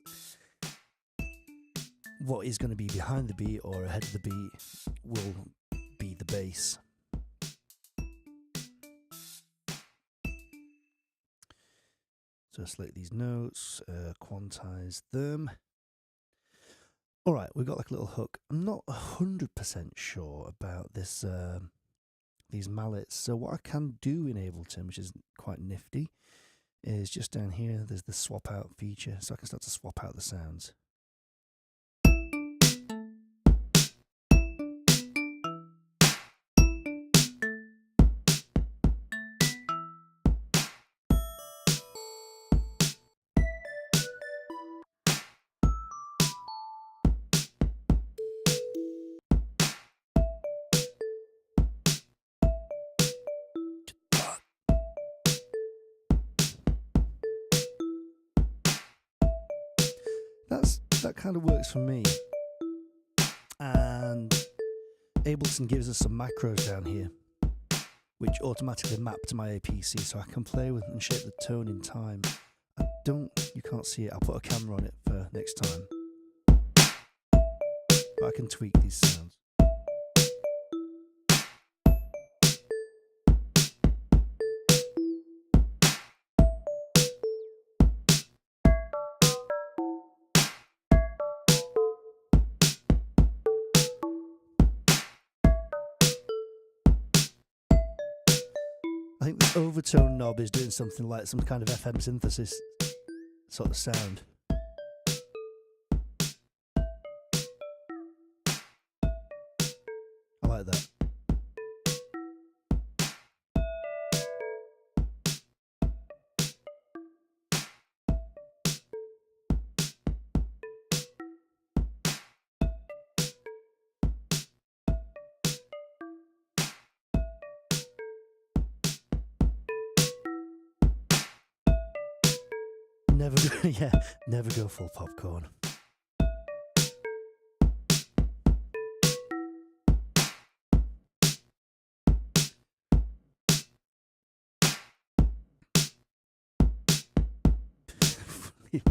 what is going to be behind the beat or ahead of the beat will be the bass. So select these notes, quantize them. All right, we've got like a little hook. I'm not 100% sure about this these mallets. So what I can do in Ableton, which is quite nifty, is just down here, there's the swap out feature. So I can start to swap out the sounds. kind of works for me. And Ableton gives us some macros down here, which automatically map to my APC, so I can play with and shape the tone in time. You can't see it. I'll put a camera on it for next time. But I can tweak these sounds. I think the overtone knob is doing something like some kind of FM synthesis sort of sound. I like that. Never go full popcorn.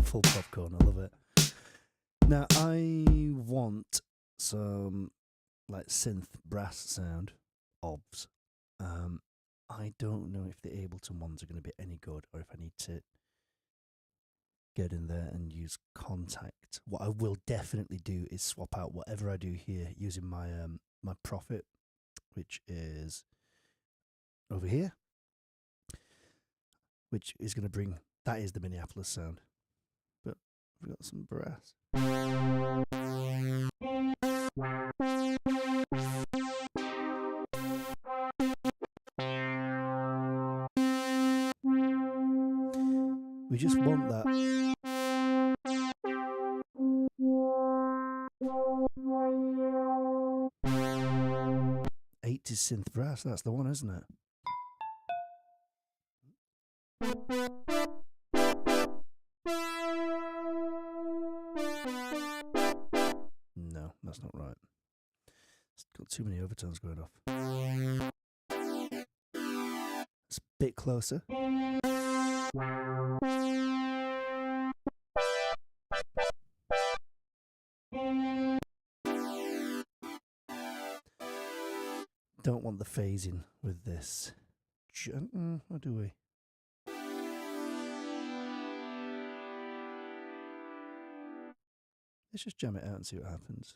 Full popcorn, I love it. Now I want some like synth brass sound, obs. I don't know if the Ableton ones are going to be any good, or if I need to get in there and use Contact. What I will definitely do is swap out whatever I do here using my my Prophet, which is over here, which is going to bring, that is the Minneapolis sound. But we've got some brass. We just want that. 80s synth brass, that's the one, isn't it? No, that's not right. It's got too many overtones going off. It's a bit closer. Don't want the phasing with this. Or do we? Let's just jam it out and see what happens.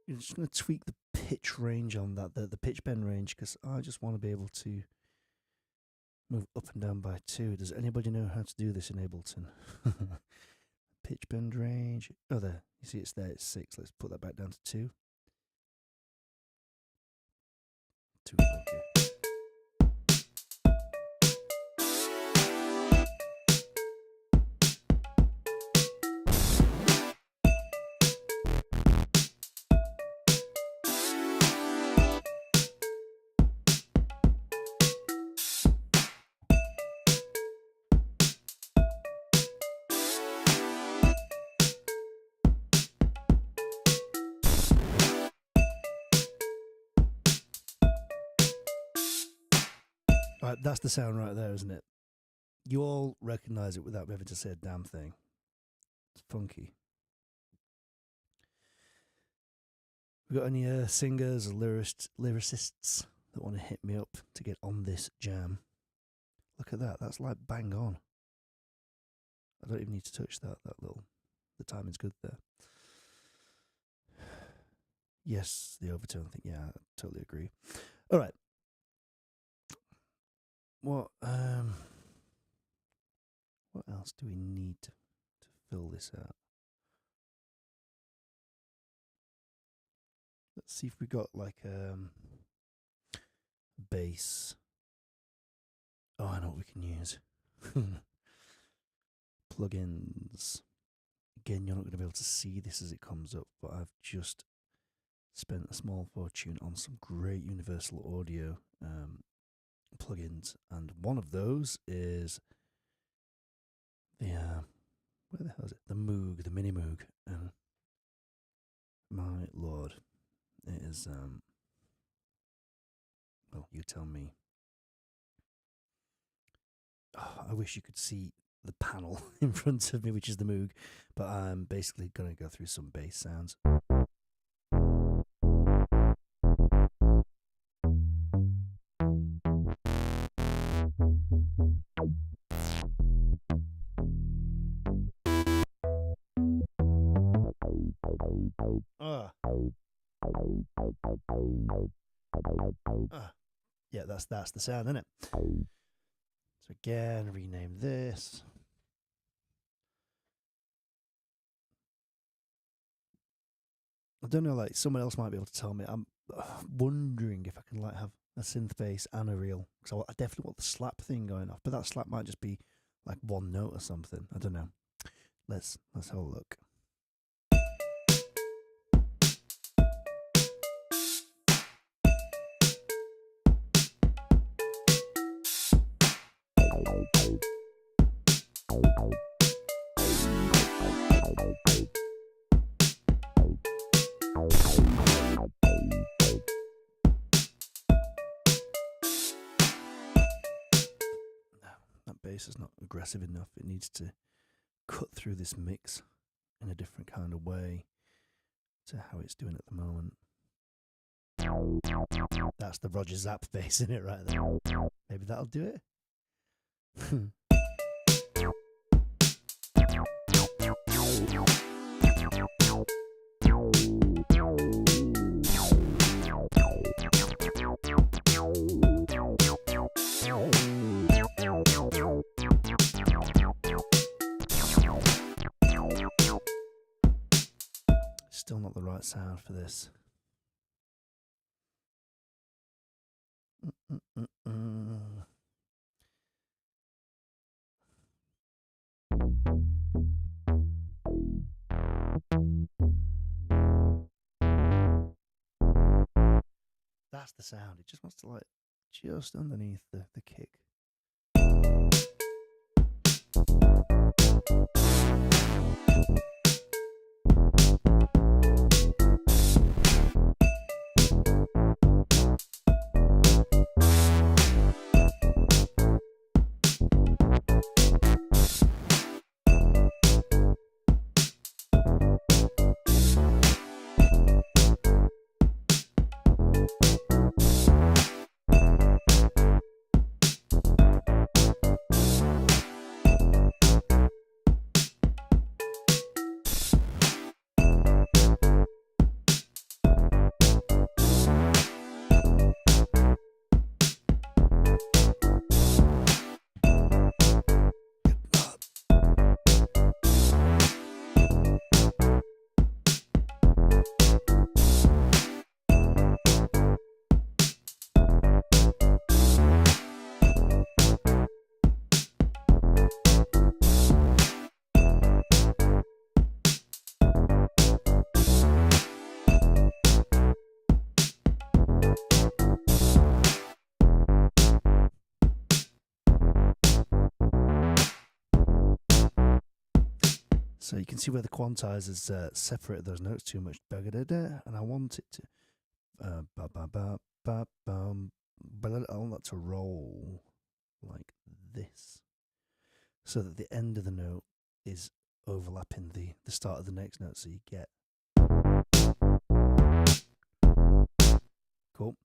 I'm just going to tweak the pitch range on that, the pitch bend range, because I just want to be able to move up and down by 2. Does anybody know how to do this in Ableton? Pitch bend range. Oh, there. You see it's there. It's 6. Let's put that back down to 2. 2. Okay. Right, that's the sound right there, isn't it? You all recognise it without me having to say a damn thing. It's funky. We got any singers or lyricists that want to hit me up to get on this jam? Look at that. That's like bang on. I don't even need to touch that. The timing's good there. Yes, the overtone thing. Yeah, I totally agree. All right. What else do we need? fill this out. Let's see if we got like bass. Oh, I know what we can use. Plugins. Again, you're not going to be able to see this as it comes up, but I've just spent a small fortune on some great Universal Audio plugins, and one of those is the where the hell is it? The Moog, the Mini Moog, and my lord, it is well, you tell me. Oh, I wish you could see the panel in front of me, which is the Moog, but I'm basically going to go through some bass sounds. Yeah, that's the sound, isn't it? So again, rename this. I don't know, like someone else might be able to tell me. I'm wondering if I can like have a synth bass and a reel, because I definitely want the slap thing going off, but that slap might just be like one note or something. I don't know. Let's have a look. That bass is not aggressive enough. It needs to cut through this mix in a different kind of way to how it's doing at the moment. That's the Roger Zapp bass in it right there. Maybe that'll do it. Still not the right sound for this. That's the sound. It just wants to like just underneath the kick. So you can see where the quantizers separate those notes too much, and I want it to I want that to roll like this, so that the end of the note is overlapping the start of the next note, so you get cool.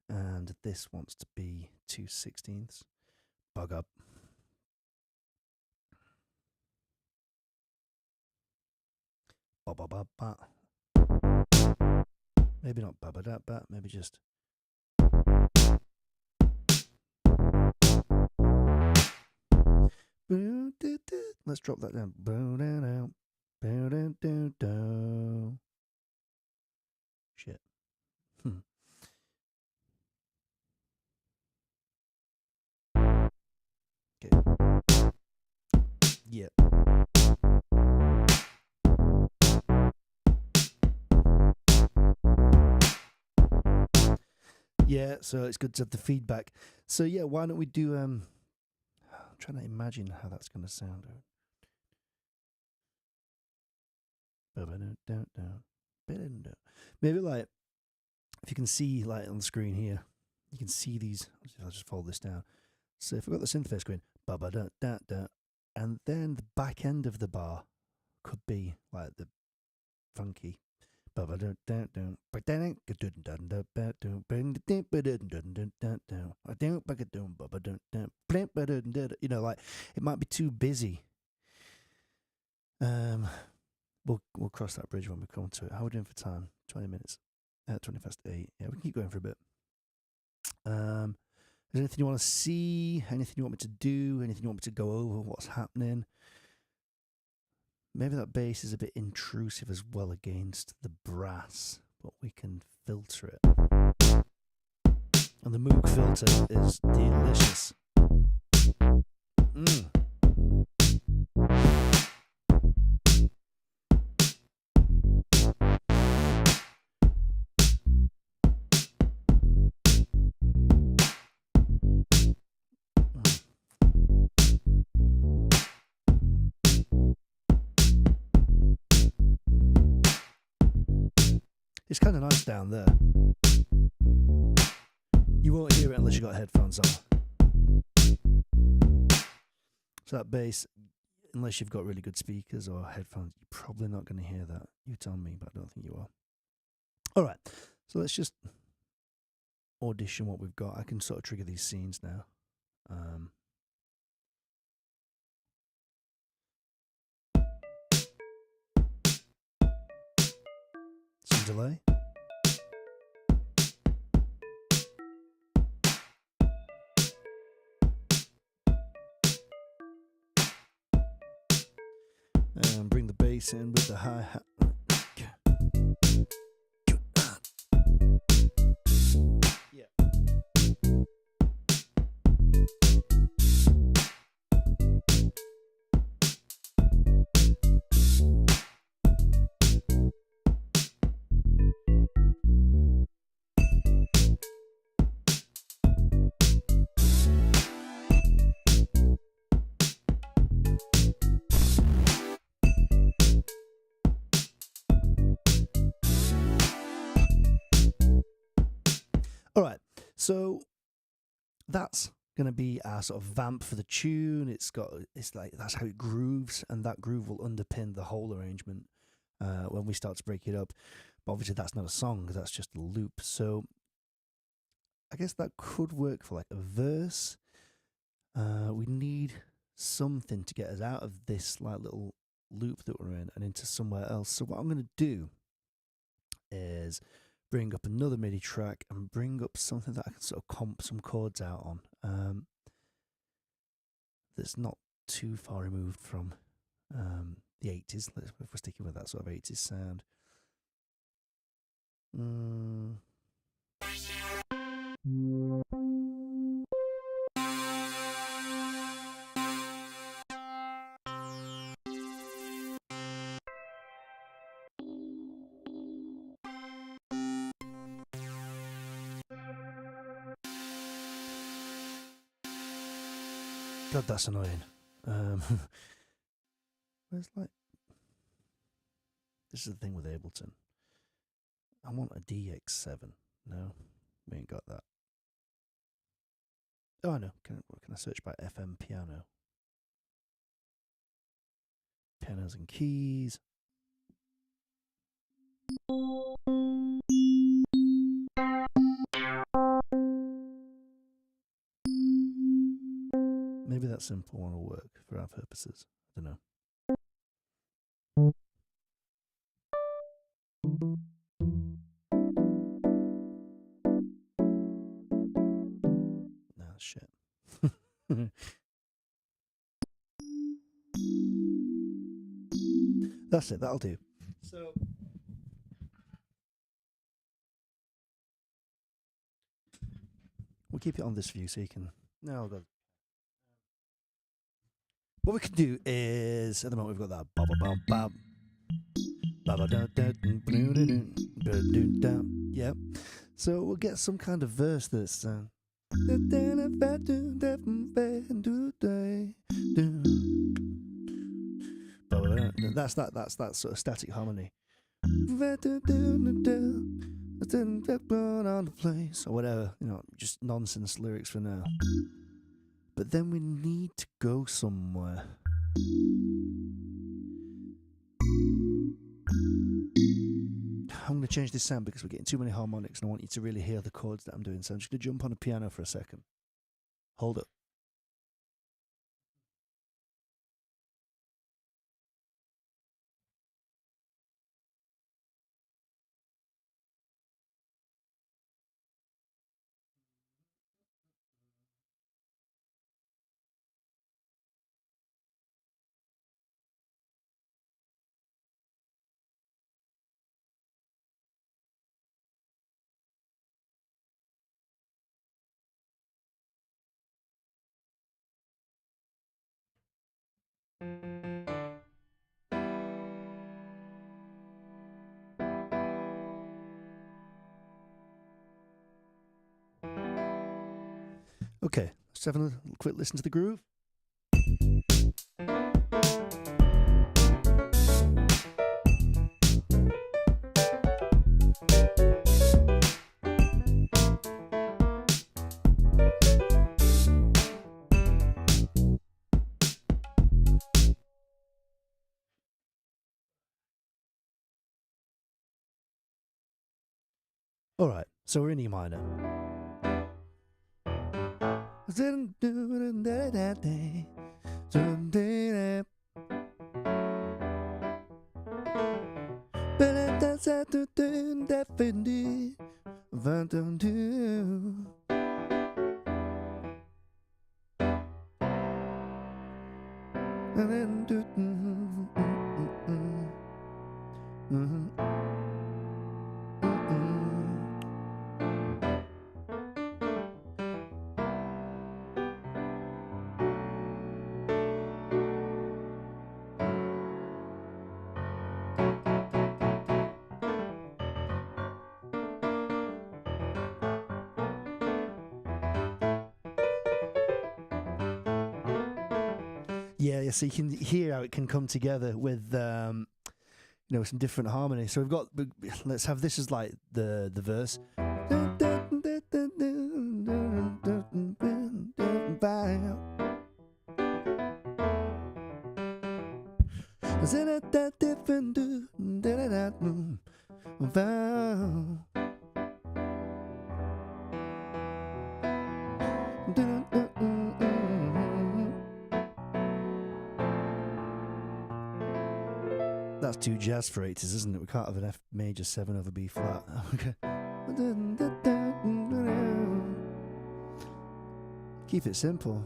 And this wants to be 2/16. Bug up. Ba ba ba ba. Maybe not ba ba da ba. Maybe just. Let's drop that down. Shit. Okay. Yeah. Yeah, so it's good to have the feedback. So yeah, why don't we do I'm trying to imagine how that's gonna sound. Maybe like if you can see like on the screen here, you can see these. I'll just fold this down. So if we've got the synthesizer going, ba ba da da da, and then the back end of the bar could be like the funky. You know, like it might be too busy. We'll cross that bridge when we come to it. How are we doing for time? 20 minutes. 20 past 8. Yeah, we can keep going for a bit. Is there anything you want to see? Anything you want me to do? Anything you want me to go over? What's happening? Maybe that bass is a bit intrusive as well against the brass, but we can filter it. And the Moog filter is delicious. It's kind of nice down there. You won't hear it unless you've got headphones on. So that bass, unless you've got really good speakers or headphones, you're probably not going to hear that. You tell me, but I don't think you are. All right, so let's just audition what we've got. I can sort of trigger these scenes now. Some delay. And bring the bass in with the hi-hat. Yeah. All right, so that's going to be our sort of vamp for the tune. It's like that's how it grooves, and that groove will underpin the whole arrangement when we start to break it up. But obviously, that's not a song; that's just a loop. So I guess that could work for like a verse. We need something to get us out of this like little loop that we're in and into somewhere else. So what I'm going to do is bring up another MIDI track and bring up something that I can sort of comp some chords out on. That's not too far removed from the 80s. If we're sticking with that sort of 80s sound. God, that's annoying. Where's like... This is the thing with Ableton. I want a DX7. No, we ain't got that. Oh, I know. Can I search by FM piano? Pianos and keys. Maybe that simple one will work for our purposes. I don't know. Nah, shit. That's it. That'll do. So we'll keep it on this view so you can. No, I'll go. What we can do is at the moment we've got that yeah. So we'll get some kind of verse that's that's that sort of static harmony. On the place or whatever, just nonsense lyrics for now. But then we need to go somewhere. I'm going to change this sound because we're getting too many harmonics and I want you to really hear the chords that I'm doing. So I'm just going to jump on a piano for a second. Hold up. Okay, let's have a quick listen to the groove. All right, so we're in E minor. Yeah, so you can hear how it can come together with some different harmony. So we've got, let's have this as like the verse. That's too jazz for 80s, isn't it? We can't have an F major 7 over B flat. Okay. Keep it simple.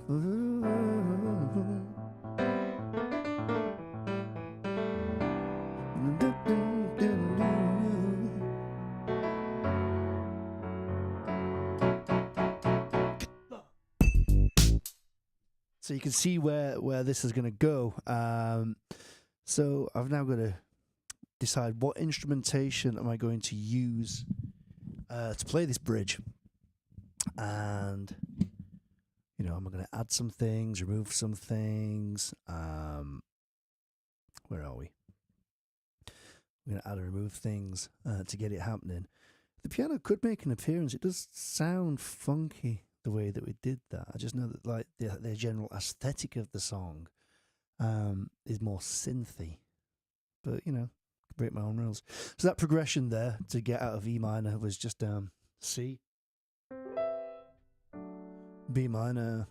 So you can see where this is going to go. So I've now got to decide what instrumentation am I going to use to play this bridge. And, am I going to add some things, remove some things? Where are we? I'm going to add and remove things to get it happening. The piano could make an appearance. It does sound funky the way that we did that. I just know that like the general aesthetic of the song is more synthy. But, break my own rules. So that progression there to get out of E minor was just C, B minor,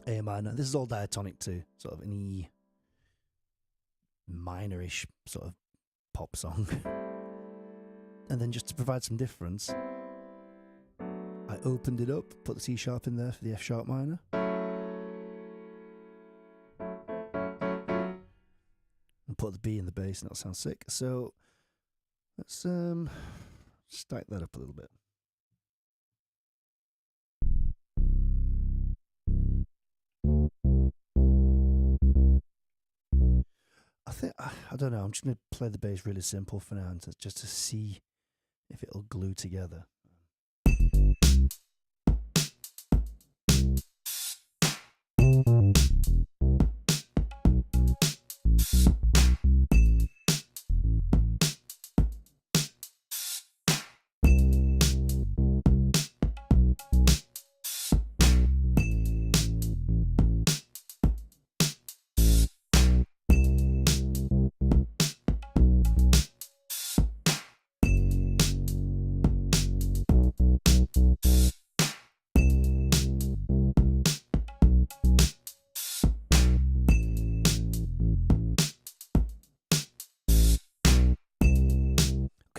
A minor. This is all diatonic too, sort of an E minorish sort of pop song. And then just to provide some difference, I opened it up, put the C sharp in there for the F sharp minor. And put the B in the bass and that'll sound sick. So let's stack that up a little bit. I don't know. I'm just gonna play the bass really simple for now, and just to see if it'll glue together.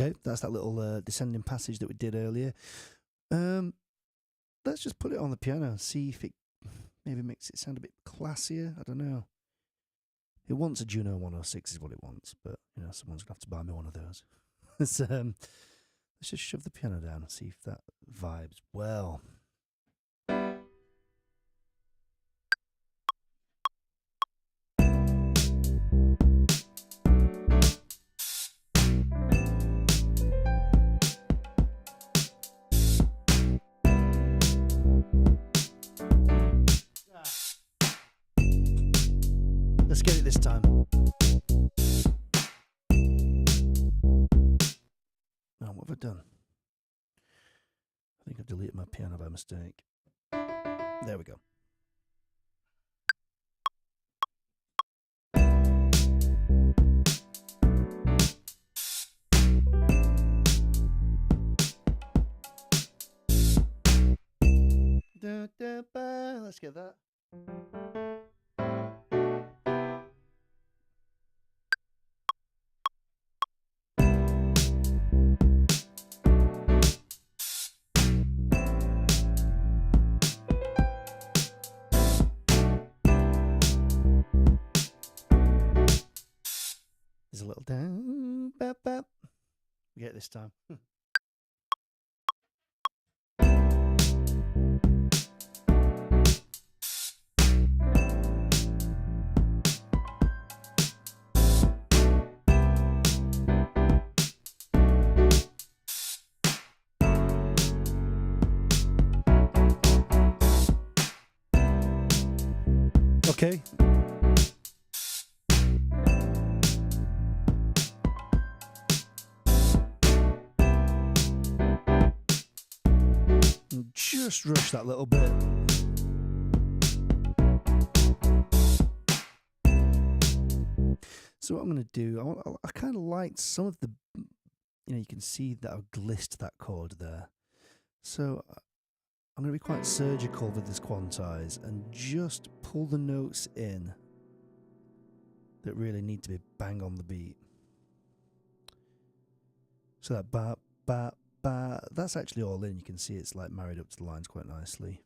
Okay, that's that little descending passage that we did earlier. Let's just put it on the piano, see if it maybe makes it sound a bit classier. I don't know. It wants a Juno 106 is what it wants, but you know, someone's gonna have to buy me one of those. let's just shove the piano down and see if that vibes well. Let's get it this time. Now, what have I done? I think I've deleted my piano by mistake. There we go. Let's get that. There's a little down, bap, bap. We get it this time. Okay. Just rush that little bit. So what I'm going to do, I kind of liked some of the, you can see that I've glissed that chord there. So I'm going to be quite surgical with this quantize and just pull the notes in that really need to be bang on the beat. So that ba, ba, ba, that's actually all in. You can see it's like married up to the lines quite nicely.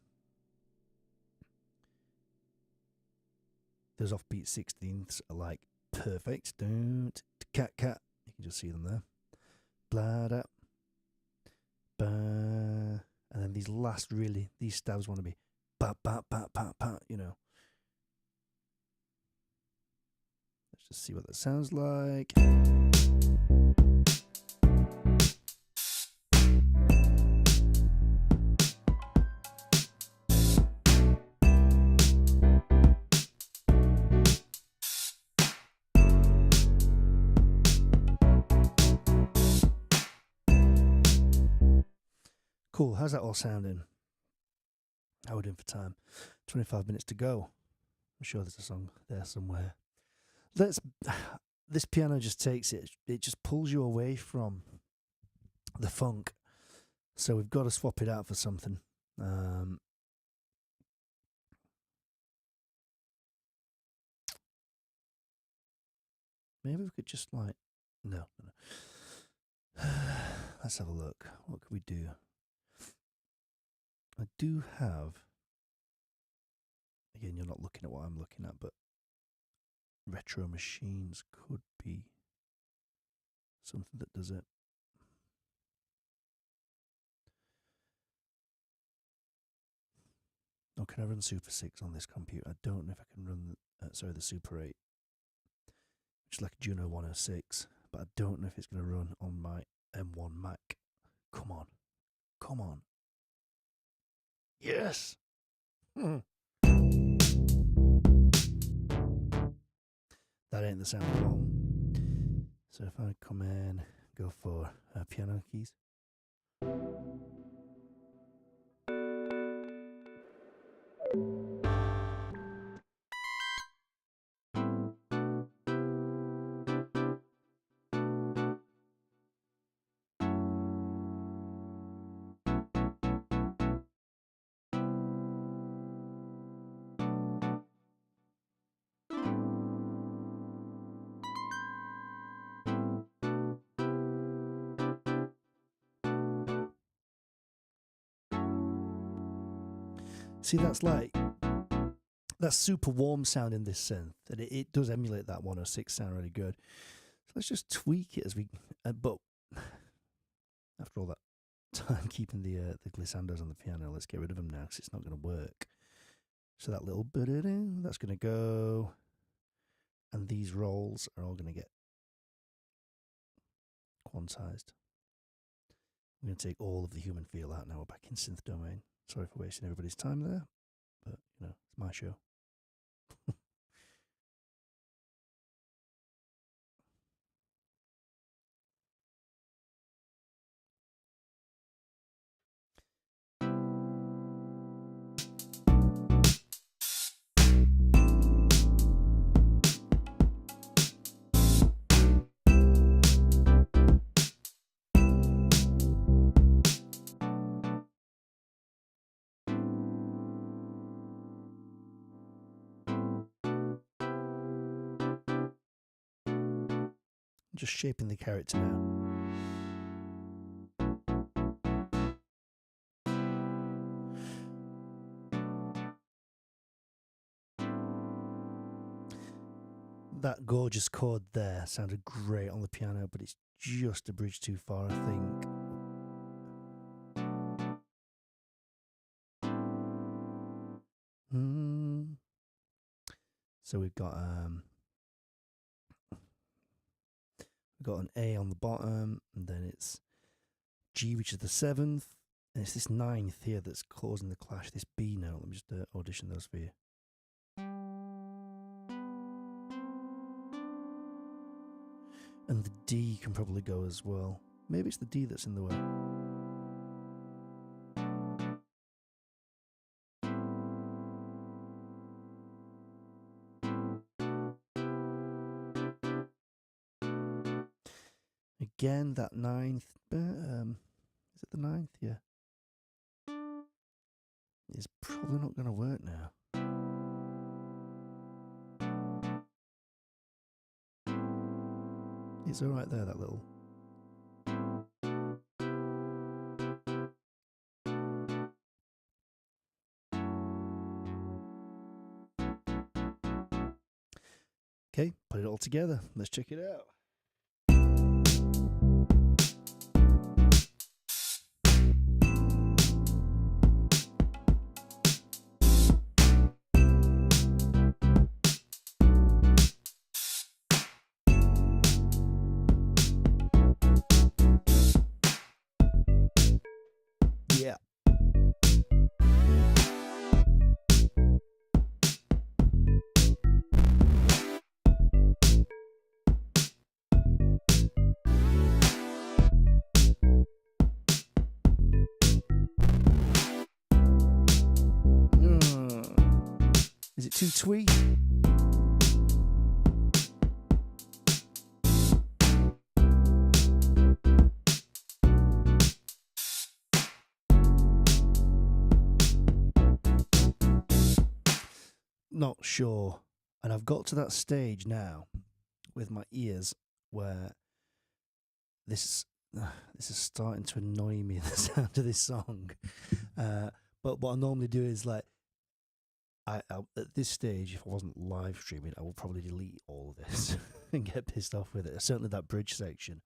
Those offbeat 16ths are like perfect. Don't cat cat. You can just see them there. Blah da. Ba. And then these last these stabs want to be ba ba ba ba ba, Let's just see what that sounds like. Cool, how's that all sounding? How are we doing for time? 25 minutes to go. I'm sure there's a song there somewhere. This piano just takes it just pulls you away from the funk. So we've got to swap it out for something. Maybe we could just no. Let's have a look. What could we do? I do have, again, you're not looking at what I'm looking at, but retro machines could be something that does it. Oh, can I run Super 6 on this computer? I don't know if I can run, the Super 8, which is like a Juno 106, but I don't know if it's going to run on my M1 Mac. Come on. Come on. Yes! That ain't the sound I want. So if I come in, go for piano keys. See, that's super warm sound in this synth, and it does emulate that 106 sound really good. So let's just tweak it as we, but after all that time keeping the glissandos on the piano, let's get rid of them now because it's not going to work. So that little that's going to go, and these rolls are all going to get quantized. I'm going to take all of the human feel out now. We're back in synth domain. Sorry for wasting everybody's time there, but it's my show. Just shaping the character now. That gorgeous chord there sounded great on the piano, but it's just a bridge too far, I think. So we've got an A on the bottom, and then it's G, which is the 7th, and it's this 9th here that's causing the clash, this B note. Let me just audition those for you. And the D can probably go as well. Maybe it's the D that's in the way. Again, that 9th, is it the 9th? Yeah. It's probably not going to work now. It's alright there, that little. Okay, put it all together. Let's check it out. Yeah. Is it too twee? Not sure. And I've got to that stage now with my ears where this is starting to annoy me, the sound of this song. But what I normally do is like At this stage, if I wasn't live streaming, I will probably delete all of this and get pissed off with it. Certainly that bridge section.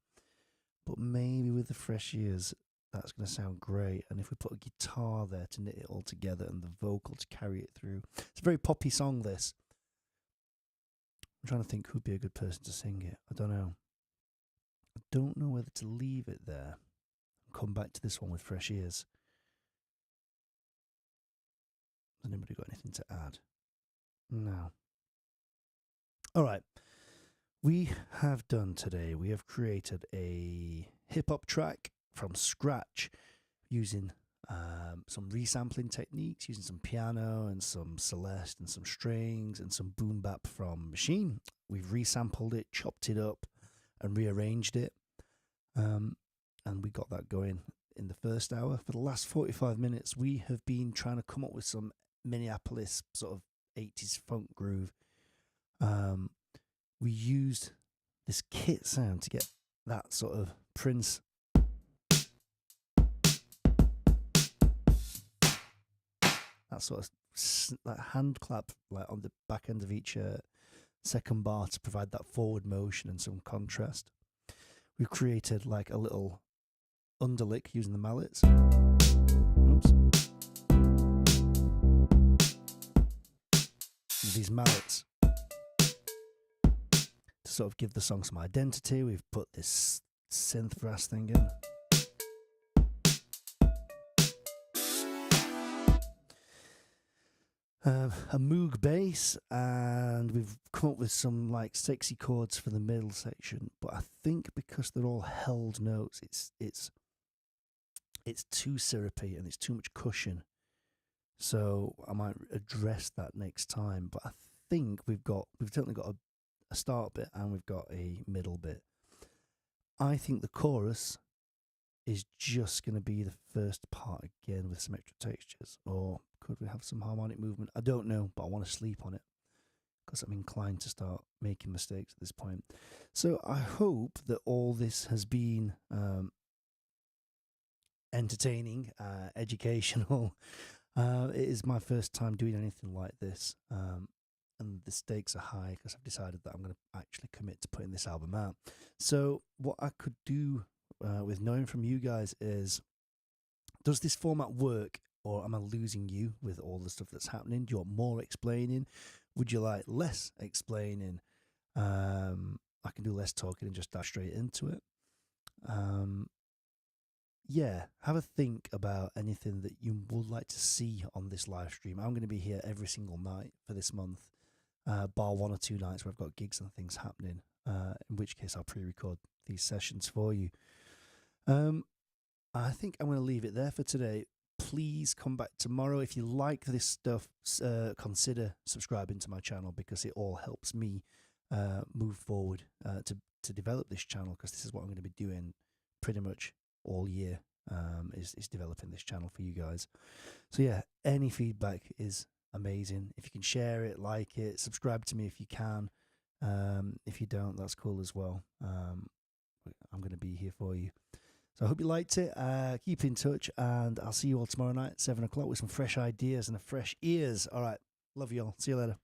But maybe with the fresh ears, that's going to sound great. And if we put a guitar there to knit it all together and the vocal to carry it through. It's a very poppy song, this. I'm trying to think who'd be a good person to sing it. I don't know. I don't know whether to leave it there and come back to this one with fresh ears. Has anybody got anything to add? No. All right. We have done today, we have created a hip-hop track from scratch using some resampling techniques, using some piano and some Celeste and some strings and some boom bap from Machine. We've resampled it, chopped it up and rearranged it. And we got that going in the first hour. For the last 45 minutes, we have been trying to come up with some Minneapolis sort of 80s funk groove. We used this kit sound to get that sort of Prince that sort of that hand clap like on the back end of each second bar to provide that forward motion and some contrast. We've created like a little underlick using the mallets. Oops. And these mallets to sort of give the song some identity. We've put this synth brass thing in. A Moog bass, and we've come up with some like sexy chords for the middle section. But I think because they're all held notes, it's too syrupy and it's too much cushion. So I might address that next time. But I think we've certainly got a start bit and we've got a middle bit. I think the chorus is just going to be the first part again with some extra textures, or could we have some harmonic movement? I don't know, but I want to sleep on it because I'm inclined to start making mistakes at this point. So I hope that all this has been entertaining, educational. It is my first time doing anything like this, and the stakes are high because I've decided that I'm going to actually commit to putting this album out. So what I could do with knowing from you guys is, does this format work, or am I losing you with all the stuff that's happening? Do you want more explaining? Would you like less explaining? I can do less talking and just dive straight into it. Yeah, have a think about anything that you would like to see on this live stream. I'm going to be here every single night for this month, bar 1 or 2 nights where I've got gigs and things happening, in which case I'll pre-record these sessions for you. I think I'm going to leave it there for today. Please come back tomorrow. If you like this stuff, consider subscribing to my channel, because it all helps me move forward to develop this channel, because this is what I'm going to be doing pretty much all year, is developing this channel for you guys. So yeah, any feedback is amazing. If you can share it, like it, subscribe to me if you can. If you don't, that's cool as well. I'm going to be here for you. So I hope you liked it. Keep in touch, and I'll see you all tomorrow night at 7 o'clock with some fresh ideas and fresh ears. All right. Love you all. See you later.